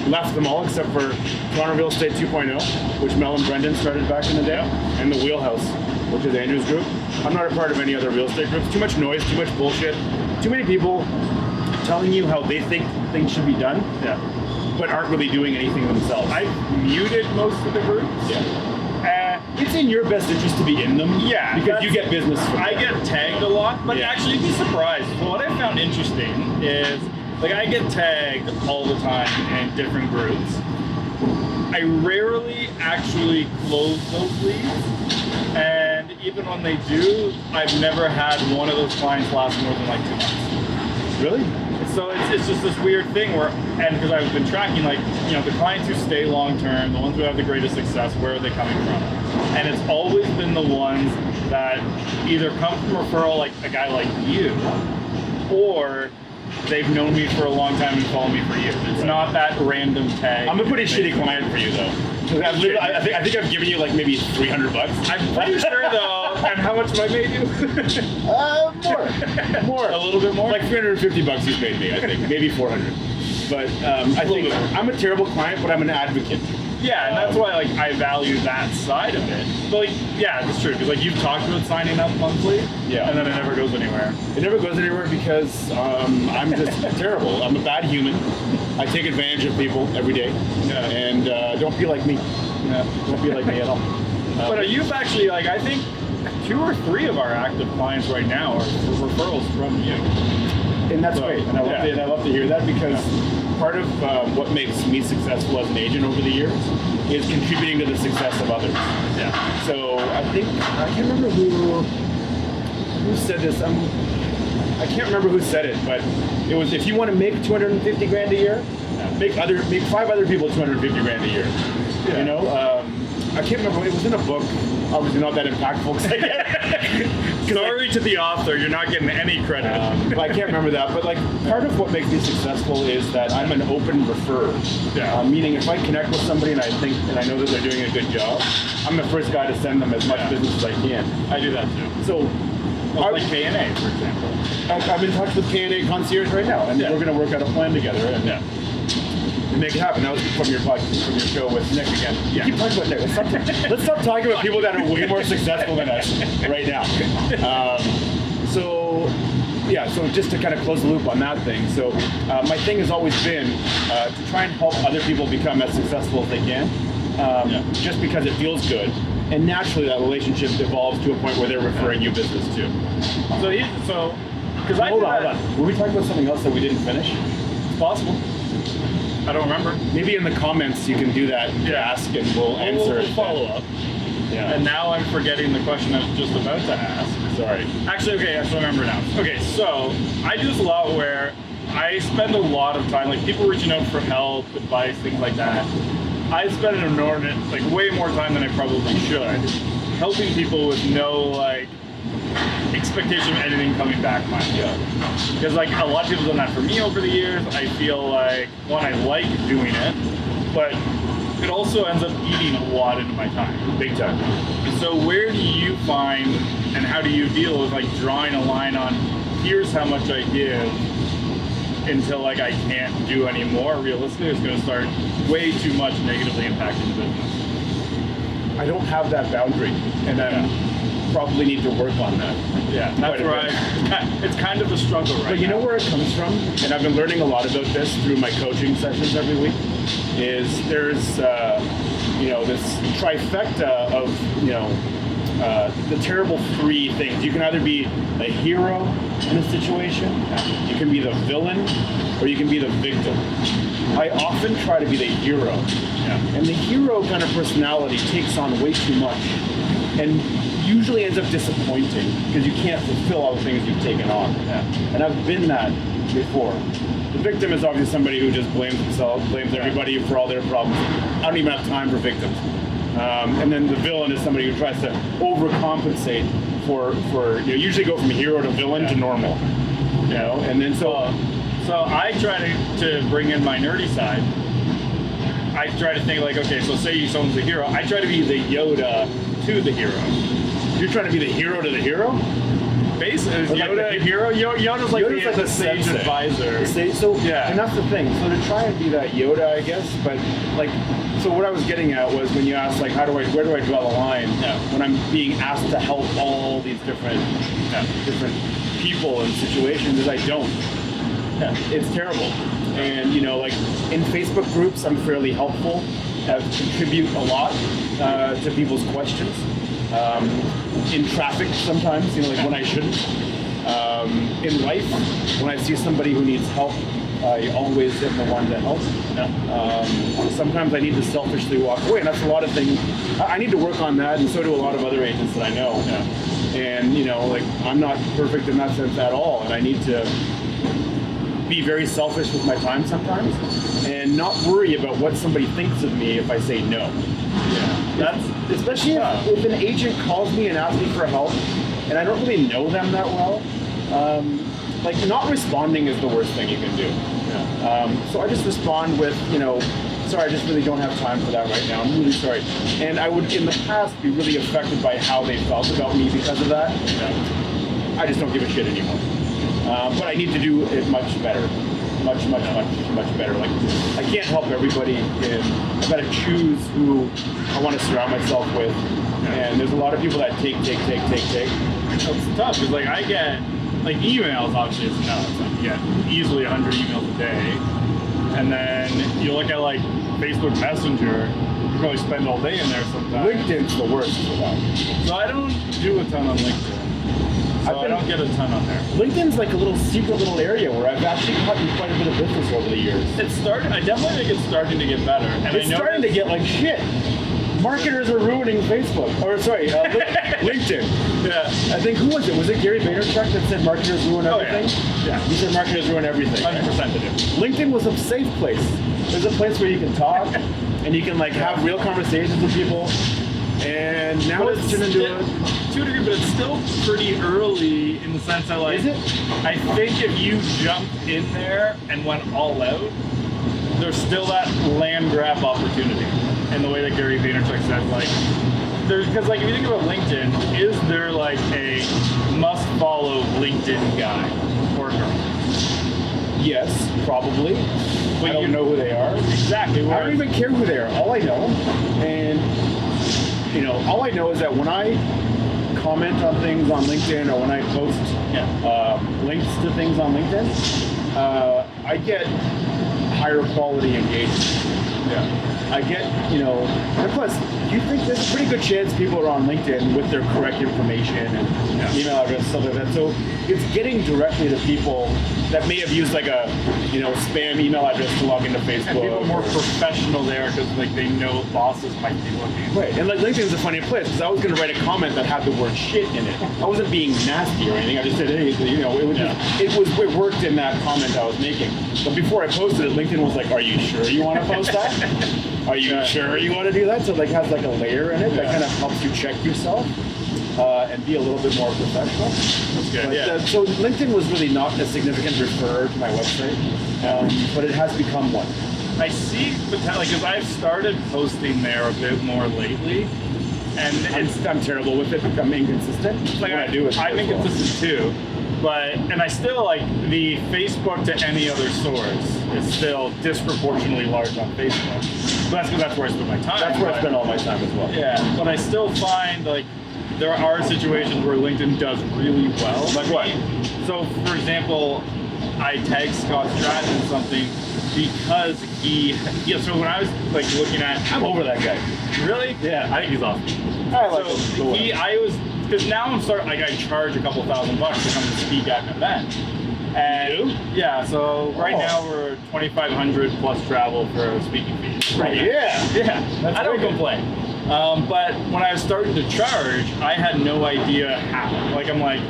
Left them all except for Toronto Real Estate 2.0, which Mel and Brendan started back in the day, and the Wheelhouse, which is Andrew's group. I'm not a part of any other real estate groups. Too much noise, too much bullshit, too many people telling you how they think things should be done, but aren't really doing anything themselves. I've muted most of the groups. It's in your best interest to be in them. Yeah. Because you get business from I get tagged a lot, but actually you'd be surprised. What I found interesting is, I get tagged all the time in different groups. I rarely actually close those leads, and even when they do, I've never had one of those clients last more than 2 months. Really? So it's just this weird thing where, and because I've been tracking, like, you know, the clients who stay long term, the ones who have the greatest success, where are they coming from? And it's always been the ones that either come from referral, like a guy like you, or they've known me for a long time and follow me for years. It's not that random tag. I'm a pretty shitty client for you, though. I think I've given you like maybe $300. I'm pretty sure, though. And how much have I made you? More. A little bit more? Like $350 he's paid me, I think. Maybe 400. But I think I'm a terrible client, but I'm an advocate. Yeah, and that's why, like, I value that side of it. But, like, yeah, that's true. Because, like, you've talked about signing up monthly, yeah, and then it never goes anywhere. It never goes anywhere because I'm just terrible. I'm a bad human. I take advantage of people every day. Yeah. And don't be like me. Yeah. Don't be like me at all. But you've actually, like, I think 2 or 3 of our active clients right now are referrals from you. And that's great. And I love to hear that because part of what makes me successful as an agent over the years is contributing to the success of others. Yeah. So I can't remember who said this. I can't remember who said it, but it was, if you want to make 250 grand a year, make 5 other people 250 grand a year. Yeah. You know, I can't remember. It was in a book. Obviously not that impactful. Sorry to the author, you're not getting any credit. I can't remember that, but like part of what makes me successful is that I'm an open referrer. Yeah. Meaning if I connect with somebody and I know that they're doing a good job, I'm the first guy to send them as much business as I can. I do that too. So, like K&A, for example. I'm in touch with K&A Concierge right now, and we're going to work out a plan together and make it happen. That was from your show with Nick again. Yeah. Keep talking about Nick. Let's stop talking about people that are way more successful than us right now. So just to kind of close the loop on that thing. So my thing has always been to try and help other people become as successful as they can, just because it feels good. And naturally that relationship evolves to a point where they're referring you business too. Hold on. Were we talking about something else that we didn't finish? It's possible. I don't remember. Maybe in the comments you can do that. Ask and we'll answer. We'll follow up. Yeah. And now I'm forgetting the question I was just about to ask. Sorry. Actually, I remember now. Okay, so I do this a lot where I spend a lot of time, like people reaching out for help, advice, things like that. I spend an inordinate, like way more time than I probably should, helping people with no like expectation of anything coming back my way. Because like a lot of people have done that for me over the years. I feel like, one, I like doing it, but it also ends up eating a lot into my time. Big time. So where do you find, and how do you deal with like drawing a line on, here's how much I give, until like I can't do anymore? Realistically, it's going to start way too much negatively impacting the business. I don't have that boundary, and I probably need to work on that. Yeah, that's right. It's kind of a struggle, right? But you know where it comes from, and I've been learning a lot about this through my coaching sessions every week. Is there's this trifecta of the terrible 3 things. You can either be a hero in a situation, you can be the villain, or you can be the victim. I often try to be the hero. And the hero kind of personality takes on way too much and usually ends up disappointing because you can't fulfill all the things you've taken on. And I've been that before. The victim is obviously somebody who just blames themselves, blames everybody for all their problems. I don't even have time for victims. And then the villain is somebody who tries to overcompensate for usually go from hero to villain to normal. And then so I try to bring in my nerdy side. I try to think like, okay, so say someone's a hero. I try to be the Yoda to the hero. You're trying to be the hero to the hero? Basically, is Yoda like a hero? Yoda's like the sage advisor. And that's the thing. So to try and be that Yoda, I guess, but like, so what I was getting at was when you asked like, where do I draw the line when I'm being asked to help all these different people and situations, is I don't. It's terrible. And like in Facebook groups, I'm fairly helpful. I contribute a lot to people's questions. In traffic sometimes, like when I shouldn't. In life, when I see somebody who needs help, I always am the one to help. Sometimes I need to selfishly walk away, and that's a lot of things. I need to work on that, and so do a lot of other agents that I know. And like I'm not perfect in that sense at all, and I need to be very selfish with my time sometimes and not worry about what somebody thinks of me if I say no. Yeah. That's Especially if an agent calls me and asks me for help and I don't really know them that well, like not responding is the worst thing you can do. yeah. So I just respond with, sorry, I just really don't have time for that right now. I'm really sorry. And I would, in the past, be really affected by how they felt about me because of that. Yeah. I just don't give a shit anymore. But I need to do it much better. Much better. Like, I can't help everybody. I've got to choose who I want to surround myself with. Yeah. And there's a lot of people that take. It's tough because like I get like emails. Obviously, it's nuts. Like, you get easily 100 emails a day, and then you look at like Facebook Messenger. You probably spend all day in there sometimes. LinkedIn's the worst for that. So I don't do a ton on LinkedIn. So I don't get a ton on there. LinkedIn's like a little secret little area where I've actually gotten quite a bit of business over the years. I definitely think it's starting to get better. And It's starting to get like shit. Marketers are ruining Facebook. LinkedIn. Yeah. I think, who was it? Was it Gary Vaynerchuk that said marketers ruin everything? Yeah. He said marketers ruin everything. 100% to do. LinkedIn was a safe place. There's a place where you can talk and you can like have real conversations with people. And now it's turned into to a degree, but it's still pretty early in the sense that like Is it? I think if you jumped in there and went all out, there's still that land grab opportunity. And the way that Gary Vaynerchuk said, like, because like if you think about LinkedIn, is there like a must follow LinkedIn guy or girl? Yes, probably. But I don't know who they are. Exactly. I don't even care who they are. All I know, all I know is that when I comment on things on LinkedIn or when I post links to things on LinkedIn, I get higher quality engagement. Yeah. I get, and plus, you think there's a pretty good chance people are on LinkedIn with their correct information and email address, stuff like that. So it's getting directly to people that may have used like a, spam email address to log into Facebook. And people are more professional there because like they know bosses might be looking. Right, and like LinkedIn's a funny place because I was going to write a comment that had the word shit in it. I wasn't being nasty or anything. I just said, hey, it worked in that comment I was making. But before I posted it, LinkedIn was like, are you sure you want to post that? Are you sure you want to do that? So it like has like a layer in it that kind of helps you check yourself and be a little bit more professional. That's good. But, so LinkedIn was really not a significant referrer to my website, but it has become one. I see potential because I've started posting there a bit more lately, and I'm terrible with it. I'm inconsistent. like I do it. I'm inconsistent too. And I still like the Facebook to any other source is still disproportionately large on Facebook. But that's where I spend my time. That's where I spend all my time as well. Yeah, but I still find like there are situations where LinkedIn does really well. Like what? So, for example, I tagged Scott Stratton in something because so when I was like looking at, I'm over that guy. Really? Yeah. I think he's awesome. I like him. Because now I'm starting, like I charge a couple $1,000 to come to speak at an event. And yeah, so right now we're $2,500 plus travel for a speaking fee. Right. Yeah. I don't complain. But when I was starting to charge, I had no idea how. Like I'm like,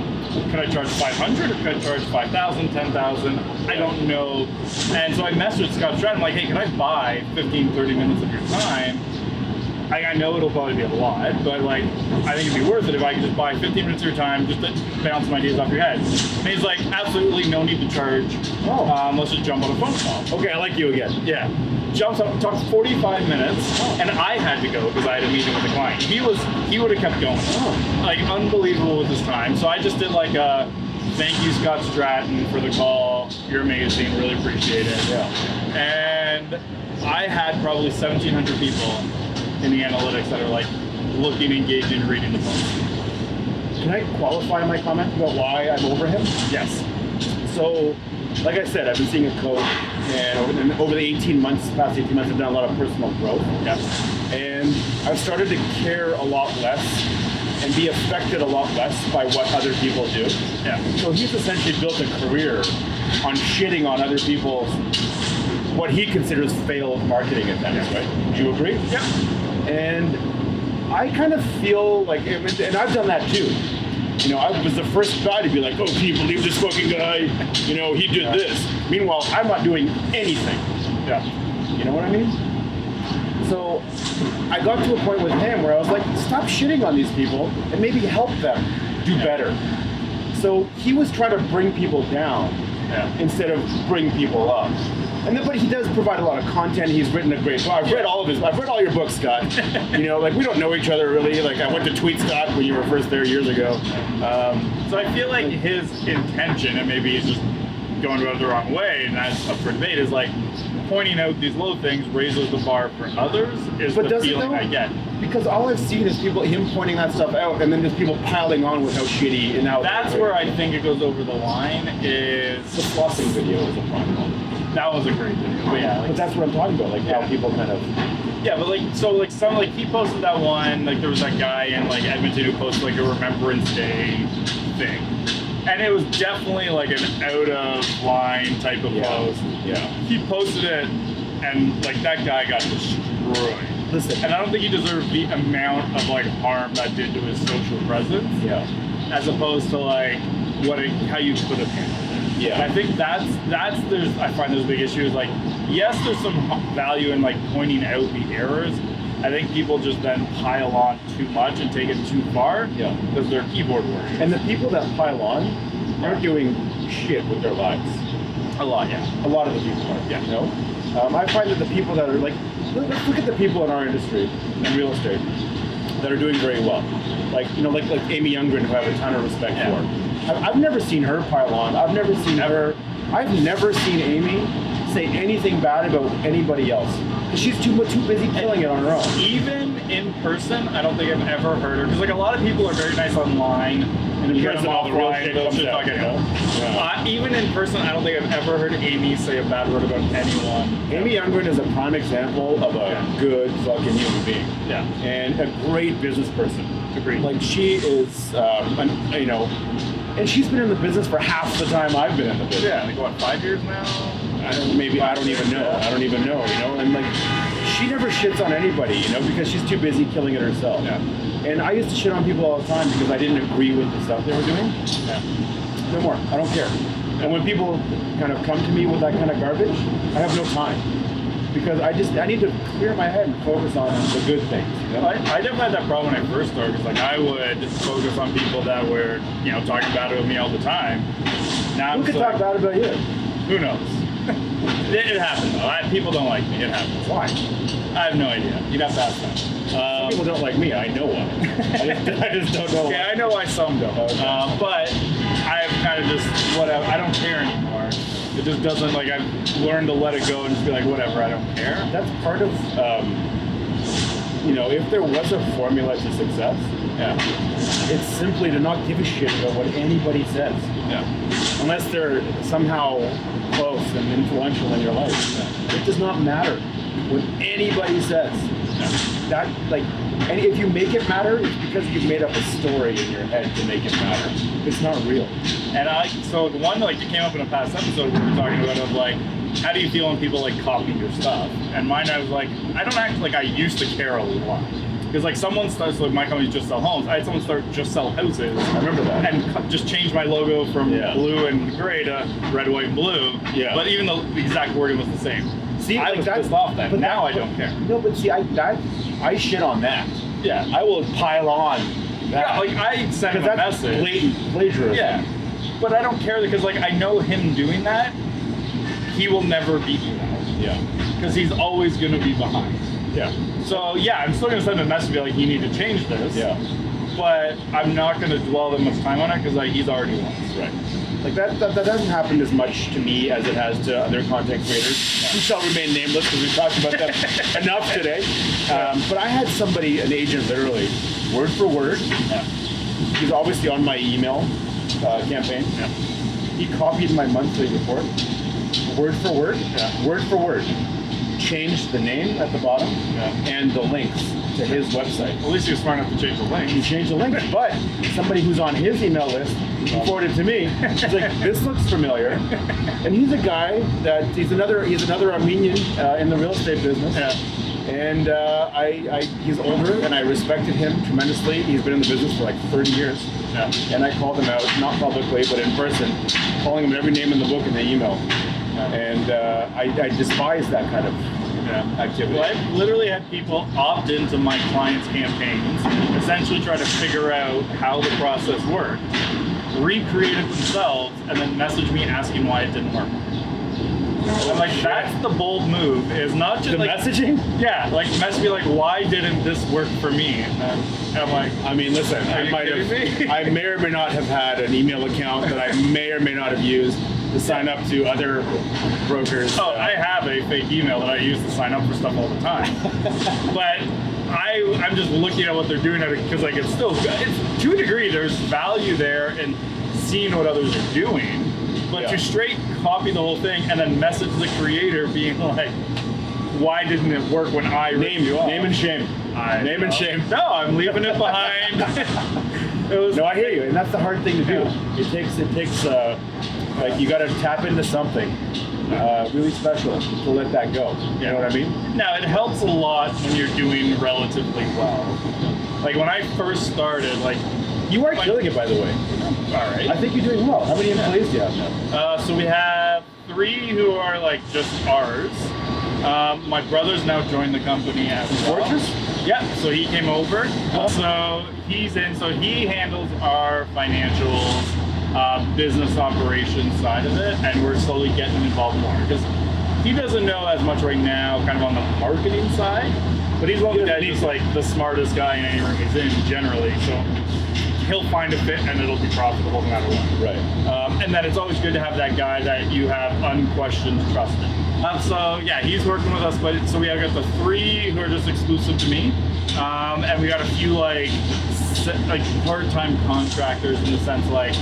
can I charge 500 or can I charge 5,000, 10,000? I don't know. And so I messaged Scott Stratton, I'm like, hey, can I buy 15, 30 minutes of your time? I know it'll probably be a lot, but like, I think it'd be worth it if I could just buy 15 minutes of your time just to bounce some ideas off your head. And he's like, absolutely no need to charge. Let's just jump on a phone call. Okay, I like you again. Yeah. Jumps up, talks 45 minutes, and I had to go because I had a meeting with the client. He would have kept going. Like, unbelievable with his time. So I just did like a, thank you, Scott Stratton, for the call. You're amazing, really appreciate it. Yeah. And I had probably 1,700 people in the analytics that are like looking, engaging, reading the post. Can I qualify my comment about why I'm over him? Yes. So, like I said, I've been seeing a coach, and over the past 18 months, I've done a lot of personal growth. Yes. And I've started to care a lot less and be affected a lot less by what other people do. Yeah. So he's essentially built a career on shitting on other people's, what he considers failed marketing attempts, right? Do you agree? Yeah. And I kind of feel like, and I've done that too. You know, I was the first guy to be like, oh, can you believe this fucking guy? You know, he did this. Meanwhile, I'm not doing anything. Yeah. You know what I mean? So I got to a point with him where I was like, stop shitting on these people and maybe help them do better. So he was trying to bring people down instead of bring people up. And then, but he does provide a lot of content. He's written a great book. I've read all your books, Scott. You know, like we don't know each other really. Like I went to Tweet Scott when you were first there years ago. So I feel like his intention, and maybe he's just going about it the wrong way, and that's up for debate, is like pointing out these little things raises the bar for others is But the does it feeling though? I get. Because all I've seen is him pointing that stuff out, and then just people piling on with how shitty and how. That's where I think it goes over the line. Is the flossing video is a problem. that was a great video, but yeah, But that's what I'm talking about, like how people kind of. yeah, but like he posted that one, like there was that guy in like Edmonton who posted like a Remembrance Day thing. And it was definitely like an out of line type of post. Yeah. He posted it and like that guy got destroyed. Listen. And I don't think he deserved the amount of like harm that did to his social presence. Yeah. As opposed to like how you could have handled it. Yeah. And I think I find there's a big issue is like, yes, there's some value in like pointing out the errors. I think people just then pile on too much and take it too far because they're keyboard warriors. And the people that pile on aren't doing shit with their lives. A lot, yeah. A lot of the people are. Yeah. You know? I find that the people that are like, let's look at the people in our industry, in real estate, that are doing very well. Like, you know, like Amy Youngren, who I have a ton of respect for. I've never seen her pile on. I've never seen Amy say anything bad about anybody else. She's too busy killing it on her own. Even in person, I don't think I've ever heard her. Because like a lot of people are very nice online, and in person all the real offline, shit they'll comes shit out, talk you know? Yeah. Even in person, I don't think I've ever heard Amy say a bad word about anyone. Amy Youngren is a prime example of a good fucking human being. Yeah. And a great business person. Agreed. Like she is, you know, and she's been in the business for half the time I've been in the business. Yeah, like what, 5 years now? I don't even know, you know, and like she never shits on anybody, you know, because she's too busy killing it herself. Yeah. And I used to shit on people all the time because I didn't agree with the stuff they were doing. Yeah. No more. I don't care. And when people kind of come to me with that kind of garbage, I have no time. Because I need to clear my head and focus on the good things. You know? I definitely had that problem when I first started. Because like I would focus on people that were, you know, talking bad about me all the time. Now Who could talk bad about you? Who knows? It happens though. People don't like me. It happens. Why? I have no idea. You'd have to ask them. Some people don't like me. I know why. I just don't know. Yeah, I know why some don't. Okay. But I've kind of just whatever. I don't care anymore. It just doesn't like I've learned to let it go and just be like whatever. I don't care. That's part of you know, if there was a formula to success, it's simply to not give a shit about what anybody says. Yeah. Unless they're somehow close and influential in your life. It does not matter what anybody says. That like, and if you make it matter, it's because you've made up a story in your head to make it matter. It's not real. And so the one like that came up in a past episode we were talking about of like, how do you feel when people like copy your stuff? And mine, I was like, I don't act like I used to care a lot. Because like someone starts, like my company Just Sell Homes, I had someone start Just Sell Houses. I remember that. And just change my logo from blue and gray to red, white, and blue. Yeah. But even though the exact wording was the same. See, I like was that, pissed off then. But now I don't care. No, but see, I shit on that. Yeah. I will pile on that. Yeah, like I sent him a that's message. blatant plagiarism. Yeah. But I don't care because like I know him doing that, he will never beat me out. Yeah. Because he's always going to be behind. Yeah. So yeah, I'm still going to send him a message and be like, you need to change this. Yeah. But I'm not going to dwell that much time on it because like, he's already lost. Right. Like that hasn't happened as much to me as it has to other content creators who shall remain nameless because we've talked about them enough today. But I had somebody, an agent literally, word for word. Yeah. He's obviously on my email campaign. Yeah. He copied my monthly report, word for word. Changed the name at the bottom and the links to his website. At least he was smart enough to change the link. He changed the links, but somebody who's on his email list, he forwarded it to me. He's like, this looks familiar. And he's a guy that he's another Armenian in the real estate business. Yeah. And he's older, and I respected him tremendously. He's been in the business for like 30 years. Yeah. And I called him out, not publicly, but in person, calling him every name in the book in the email. And I despise that kind of activity. Well, I've literally had people opt into my clients' campaigns, essentially try to figure out how the process worked, recreate it themselves, and then message me asking why it didn't work. And like that's the bold move, is not just the like messaging? Yeah, like message me like, why didn't this work for me? And I'm like, I mean, listen, I may or may not have had an email account that I may or may not have used to sign up to other brokers. Oh, I have a fake email that I use to sign up for stuff all the time. But I'm just looking at what they're doing because like it's to a degree there's value there in seeing what others are doing. But to straight copy the whole thing and then message the creator being like, why didn't it work when I ripped you off? Name and shame. Name and shame. No, I'm leaving it behind. No, I hear you, and that's the hard thing to do. It takes like you got to tap into something really special to let that go. You know what I mean? Now, it helps a lot when you're doing relatively well. Like when I first started, like you are killing it, by the way. All right. I think you're doing well. How many employees do you have now? So we have 3 who are like just ours. My brother's now joined the company as well. Fortress? Yeah, so he came over. So he's in, so he handles our financials, business operations side of it, and we're slowly getting involved more. Because he doesn't know as much right now, kind of on the marketing side, but he's one of the guys who's like the smartest guy in any room he's in generally. So he'll find a fit and it'll be profitable no matter what. Right. And then it's always good to have that guy that you have unquestioned trust in. So yeah, he's working with us, but so we have got the 3 who are just exclusive to me, and we got a few like part-time contractors in the sense like,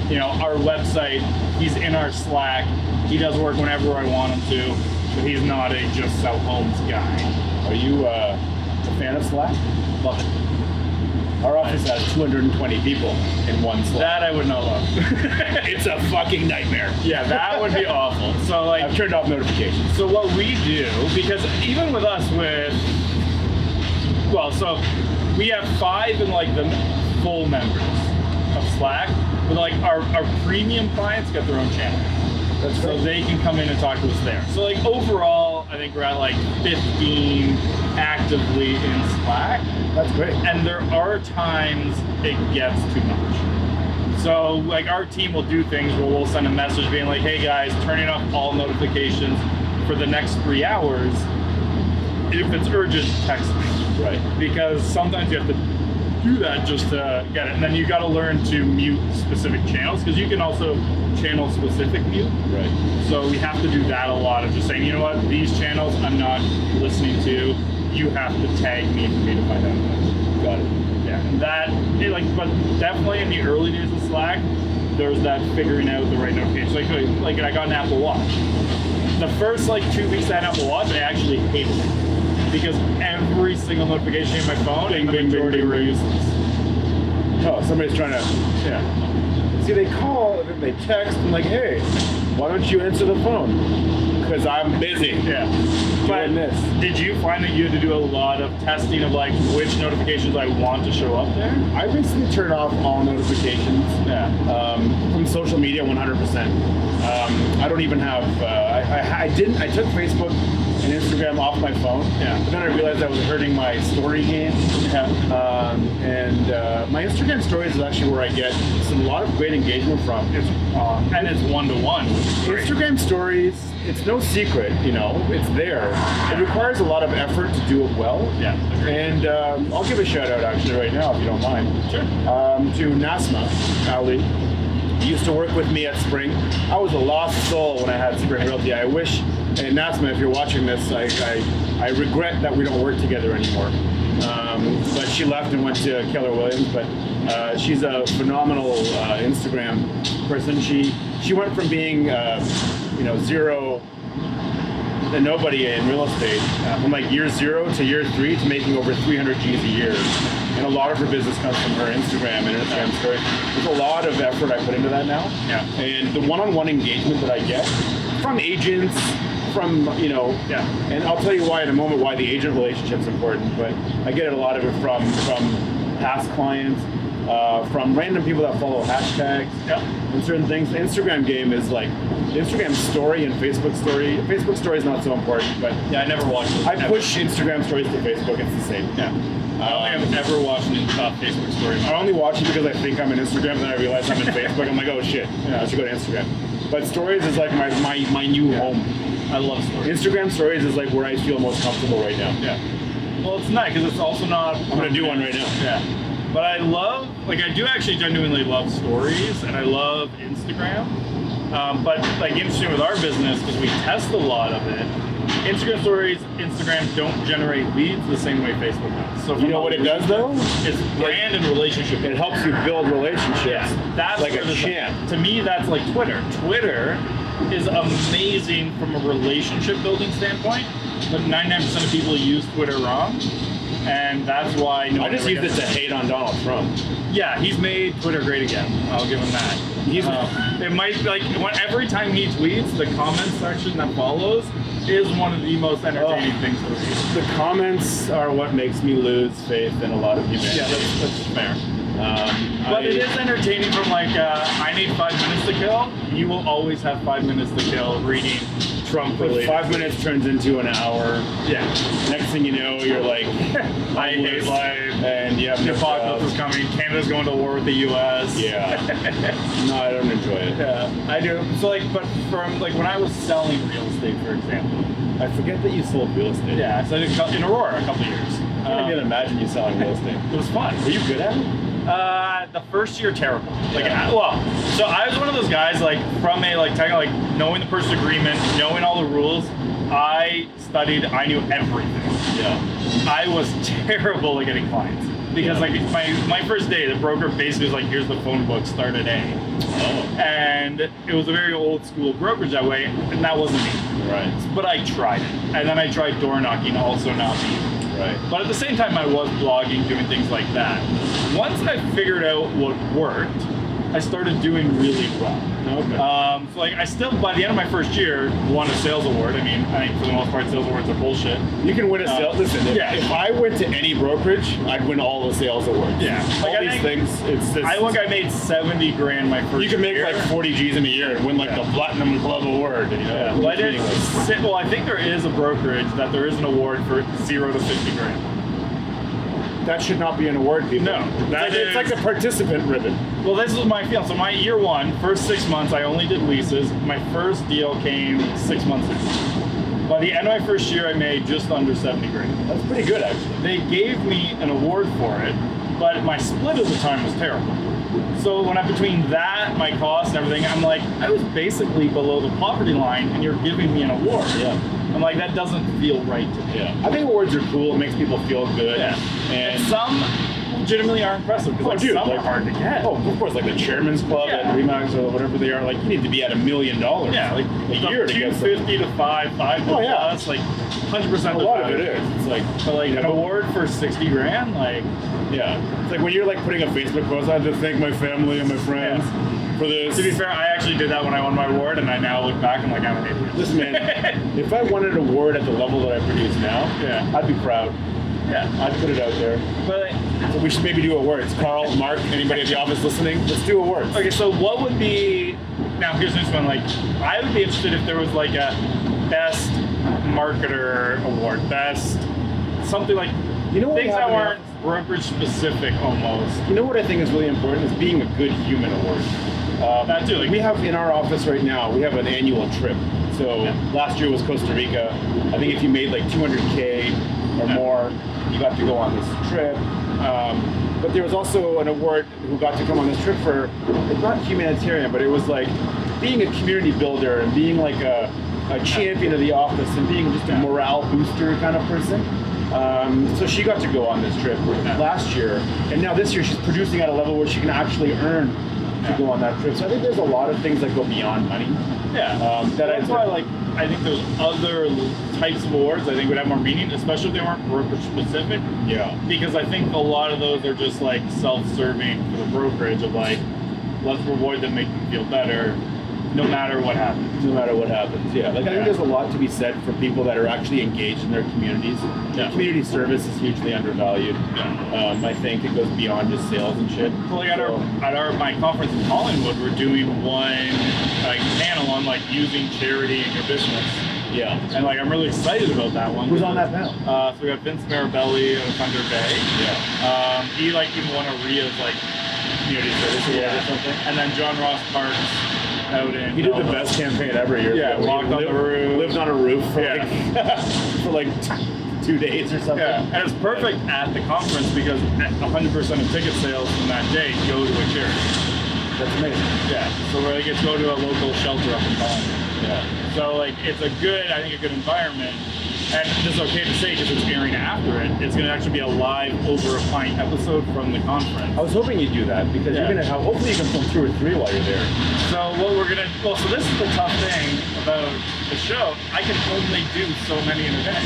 you know, our website, he's in our Slack, he does work whenever I want him to, but he's not a just sell homes guy. Are you a fan of Slack? Love it. Our office has 220 people in one Slack. That I would not love. It's a fucking nightmare. Yeah, that would be awful. So like, I've turned off notifications. So what we do, because even with us so we have 5 in like the full members of Slack, but like our premium clients get their own channel. So they can come in and talk to us there. So like overall, I think we're at like 15 actively in Slack. That's great. And there are times it gets too much. So like our team will do things where we'll send a message being like, hey guys, turning off all notifications for the next 3 hours. If it's urgent, text me. Right. Because sometimes you have to do that just to get it. And then you got to learn to mute specific channels, because you can also channel specific mute. Right. So we have to do that a lot of just saying, you know what, these channels I'm not listening to. You have to tag me for me to find out about it. Got it. Yeah, and but definitely in the early days of Slack, there's that figuring out the right notifications. Like I got an Apple Watch. The first like 2 weeks I had an Apple Watch, I actually hated it because every single notification in my phone, the majority were useless. Oh, somebody's trying to. Yeah. See, they call and then they text and like, hey, why don't you answer the phone? Because I'm busy. Yeah. But this. Did you find that you had to do a lot of testing of like which notifications I want to show up there? I basically turn off all notifications. Yeah. From social media, 100%. I don't even have. I took Facebook and Instagram off my phone. Yeah. But then I realized that was hurting my story game. Yeah. My Instagram stories is actually where I get a lot of great engagement from. And it's 1-to-1. Instagram stories, it's no secret, you know, it's there. It requires a lot of effort to do it well. Yeah. And I'll give a shout out actually right now, if you don't mind. Sure. To Nasma Ali. He used to work with me at Spring. I was a lost soul when I had Spring Realty. I wish, and Nasma, if you're watching this, I regret that we don't work together anymore. But she left and went to Keller Williams. But she's a phenomenal Instagram person. She went from being zero and nobody in real estate from like year 0 to year 3 to making over 300 G's a year. And a lot of her business comes from her Instagram and Instagram stories. There's a lot of effort I put into that now. Yeah. And the one-on-one engagement that I get from agents, from, Yeah. and I'll tell you why in a moment, why the agent relationship's important, but I get a lot of it from past clients, from random people that follow hashtags and certain things. The Instagram game is like, Instagram story and Facebook story. Facebook story is not so important, but Yeah, I never watched it. I push Instagram stories to Facebook, it's the same. Yeah. I don't think I've ever watched a Facebook story. I only watch it because I think I'm in Instagram, and then I realize I'm in Facebook. I'm like, oh shit, I should go to Instagram. But stories is like my new home. I love stories. Instagram stories is like where I feel most comfortable right now. Yeah. Well, it's nice because it's also not. I'm gonna do one right now. Yeah. But I love, I do actually genuinely love stories, and I love Instagram. But like interesting with our business, because we test a lot of it, Instagram stories, Instagram don't generate leads the same way Facebook does. So You know what it does though? It's brand and relationship. It helps you build relationships. Yeah, that's like where a the- champ. To me, that's like Twitter. Twitter is amazing from a relationship building standpoint, but 99% of people use Twitter wrong. And that's why no I one just ever use it gets to hate on Donald Trump. Yeah, he's made Twitter great again. I'll give him that. It might every time he tweets, the comment section that follows is one of the most entertaining things to read. The comments are what makes me lose faith in a lot of humanity. Yeah, that's fair. But it is entertaining from I need 5 minutes to kill. You will always have 5 minutes to kill reading Trump But related. 5 minutes turns into an hour. Yeah. Next thing you know, you're like, I hate life. and you have The no apocalypse is jobs. coming. Canada's going to war with the U.S. Yeah. No, I don't enjoy it. Yeah, I do. So but from when I was selling real estate, for example. I forget that you sold real estate. Yeah, so I did in Aurora a couple years. I can't even imagine you selling real estate. It was fun. Were you good at it? The first year, terrible. Yeah. So I was one of those guys, from a knowing the purchase agreement, knowing all the rules. I studied. I knew everything. Yeah. I was terrible at getting clients because my first day, the broker basically was like, "Here's the phone book. Start at A." Oh. And it was a very old school brokerage that way, and that wasn't me. Right. But I tried it, and then I tried door knocking, also not me. Right. But at the same time, I was blogging, doing things like that. Once I figured out what worked, I started doing really well. Okay. I still, by the end of my first year, won a sales award. I mean, I think for the most part, sales awards are bullshit. You can win a sales. Listen, yeah. if I went to any brokerage, I'd win all the sales awards. Yeah. All these things. It's this. I made 70 grand my first year. You can make 40 G's in a year and win the Platinum Club award. Yeah. Well, I think there is a brokerage that there is an award for 0 to 50 grand. That should not be an award, people. No, it's like the participant ribbon. Well, this was my feeling. So my year one, first 6 months, I only did leases. My first deal came 6 months in. By the end of my first year, I made just under 70 grand. That's pretty good, actually. They gave me an award for it, but my split at the time was terrible. So between that, my costs and everything, I'm like, I was basically below the poverty line, and you're giving me an award. Yeah. I'm like, that doesn't feel right to me. Yeah. I think awards are cool. It makes people feel good. Yeah. And some legitimately are impressive because some are hard to get. Oh, of course, like the Chairman's Club at Remax or whatever they are. You need to be at $1 million. Yeah, a year to get 250 to 5 Oh yeah, that's 100%. A lot of it is. It's an award for 60 grand, yeah. It's like when you're putting a Facebook post, I have to thank my family and my friends for this. To be fair, I actually did that when I won my award, and I now look back and I'm an idiot. Listen, man, if I won an award at the level that I produce now, I'd be proud. Yeah, I'd put it out there. But so we should maybe do awards. Carl, Mark, anybody at the office listening, let's do awards. Okay, so what would be? Now here's this one. I would be interested if there was a best marketer award, best something things that weren't brokerage specific almost. You know what I think is really important is being a good human award. That too. We have in our office right now, we have an annual trip. So last year was Costa Rica. I think if you made 200K or more, you got to go on this trip. But there was also an award who got to come on this trip for, it's not humanitarian, but it was being a community builder and being a champion of the office and being just a morale booster kind of person. So she got to go on this trip last year, and now this year she's producing at a level where she can actually earn to go on that trip. So I think there's a lot of things that go beyond money. Yeah, that's why I think there's other types of awards I think would have more meaning, especially if they weren't brokerage specific. Yeah. Because I think a lot of those are just self-serving for the brokerage of let's reward them, make them feel better. no matter what happens. No matter what happens, yeah. Like I think there's a lot to be said for people that are actually engaged in their communities. Yeah. Community service is hugely undervalued. Yeah. I think it goes beyond just sales and shit. Well, like at my conference in Collingwood, we're doing one like panel on like using charity in your business. Yeah. And like I'm really excited about that one. Who's on that panel? So we got Vince Marabelli of Thunder Bay. Yeah. He like even won a RIA's like community service award or something. And then John Ross Parks out in He did the Melbourne. best campaign ever years ago. Walked on the roof. Lived on a roof for Yeah. for like 2 days or something. Yeah, and it's perfect at the conference because 100% of ticket sales from that day go to a charity. That's amazing. Yeah, so we're gonna go to a local shelter up in Collingwood. Yeah. So like it's a good environment, and this is okay to say because it's airing after it. It's gonna actually be a live over a pint episode from the conference. I was hoping you'd do that because you're gonna have. Hopefully, you can film 2 or 3 while you're there. So what we're gonna so this is the tough thing about the show. I can only do so many in a day.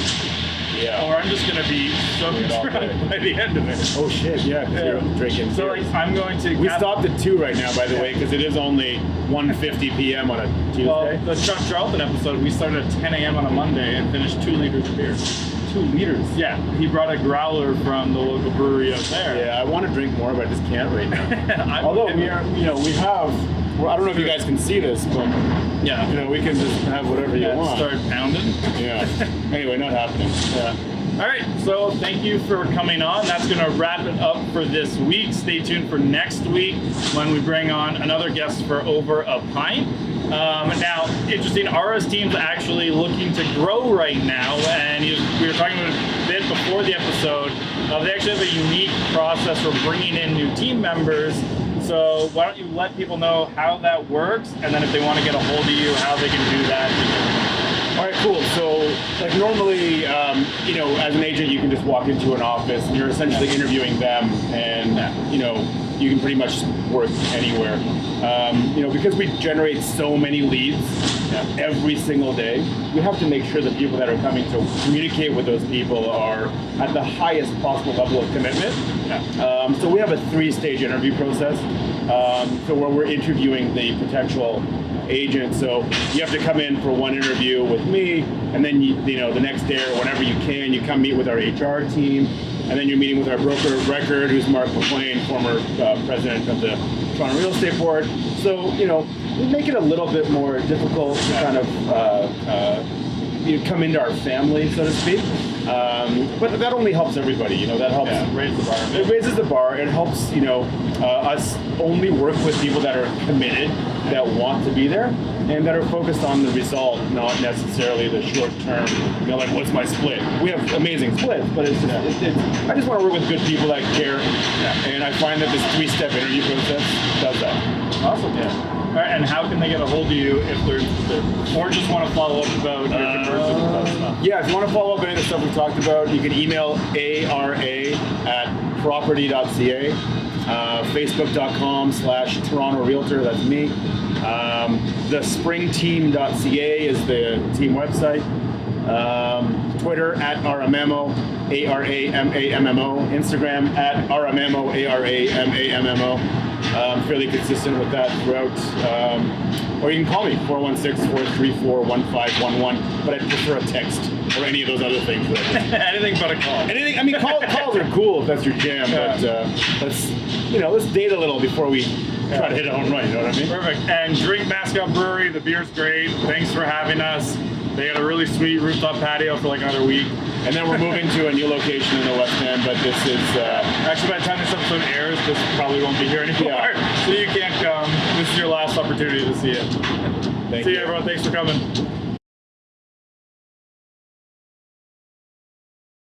Yeah. Or I'm just gonna be so drunk by the end of it. Oh shit! Yeah, 'cause you're drinking. So like I'm going to. We stopped at 2 right now, by the way, because it is only 1:50 p.m. on a Tuesday. Well, the Chuck Charlton episode, we started at 10 a.m. on a Monday and finished 2 liters of beer. 2 liters. Yeah, he brought a growler from the local brewery out there. Yeah, I want to drink more, but I just can't right now. I'm- Although we are, we have. Well, I don't know if you guys can see this, but Yeah. we can just have whatever you want. Start pounding. Yeah. Anyway, not happening. Yeah. All right, so thank you for coming on. That's going to wrap it up for this week. Stay tuned for next week when we bring on another guest for Over a Pint. Now, interesting, Ara's team's actually looking to grow right now, and we were talking about it a bit before the episode. They actually have a unique process for bringing in new team members. So why don't you let people know how that works, and then if they want to get a hold of you, how they can do that. All right, cool. So, like normally, as an agent, you can just walk into an office and you're essentially interviewing them, and you can pretty much work anywhere. Because we generate so many leads every single day, we have to make sure the people that are coming to communicate with those people are at the highest possible level of commitment. So we have a 3-stage interview process. So where we're interviewing the potential agent. So you have to come in for one interview with me, and then the next day or whenever you can, you come meet with our HR team, and then you're meeting with our broker of record, who's Mark McLean, former president of the Toronto Real Estate Board. So we make it a little bit more difficult to kind of come into our family, so to speak. But that only helps everybody. That helps raise the bar. It raises the bar. It helps us only work with people that are committed, that want to be there, and that are focused on the result, not necessarily the short term. Like what's my split? We have amazing splits, but it's just I just want to work with good people that care, and I find that this 3-step interview process does that. Awesome. Yeah. All right, and how can they get a hold of you if they're interested, or just want to follow up about your conversion and that stuff? Yeah, if you want to follow up on any of the stuff we talked about, you can email ara@property.ca, facebook.com/Toronto Realtor, that's me. Thespringteam.ca is the team website. Twitter @Aramammo, ARAMAMMO. Instagram @Aramammo, ARAMAMMO. Fairly consistent with that throughout. Or you can call me, 416-434-1511, but I'd prefer a text or any of those other things. Anything but a call. Anything, I mean, calls are cool if that's your jam, but let's date a little before we try to hit it home run, you know what I mean? Perfect. And drink Mascot Brewery. The beer's great. Thanks for having us. They got a really sweet rooftop patio for like another week. And then we're moving to a new location in the West End, but this is... Actually, by the time this episode airs, this probably won't be here anymore. Yeah. So you can't come. This is your last opportunity to see it. Thank See you. you, everyone. Thanks for coming.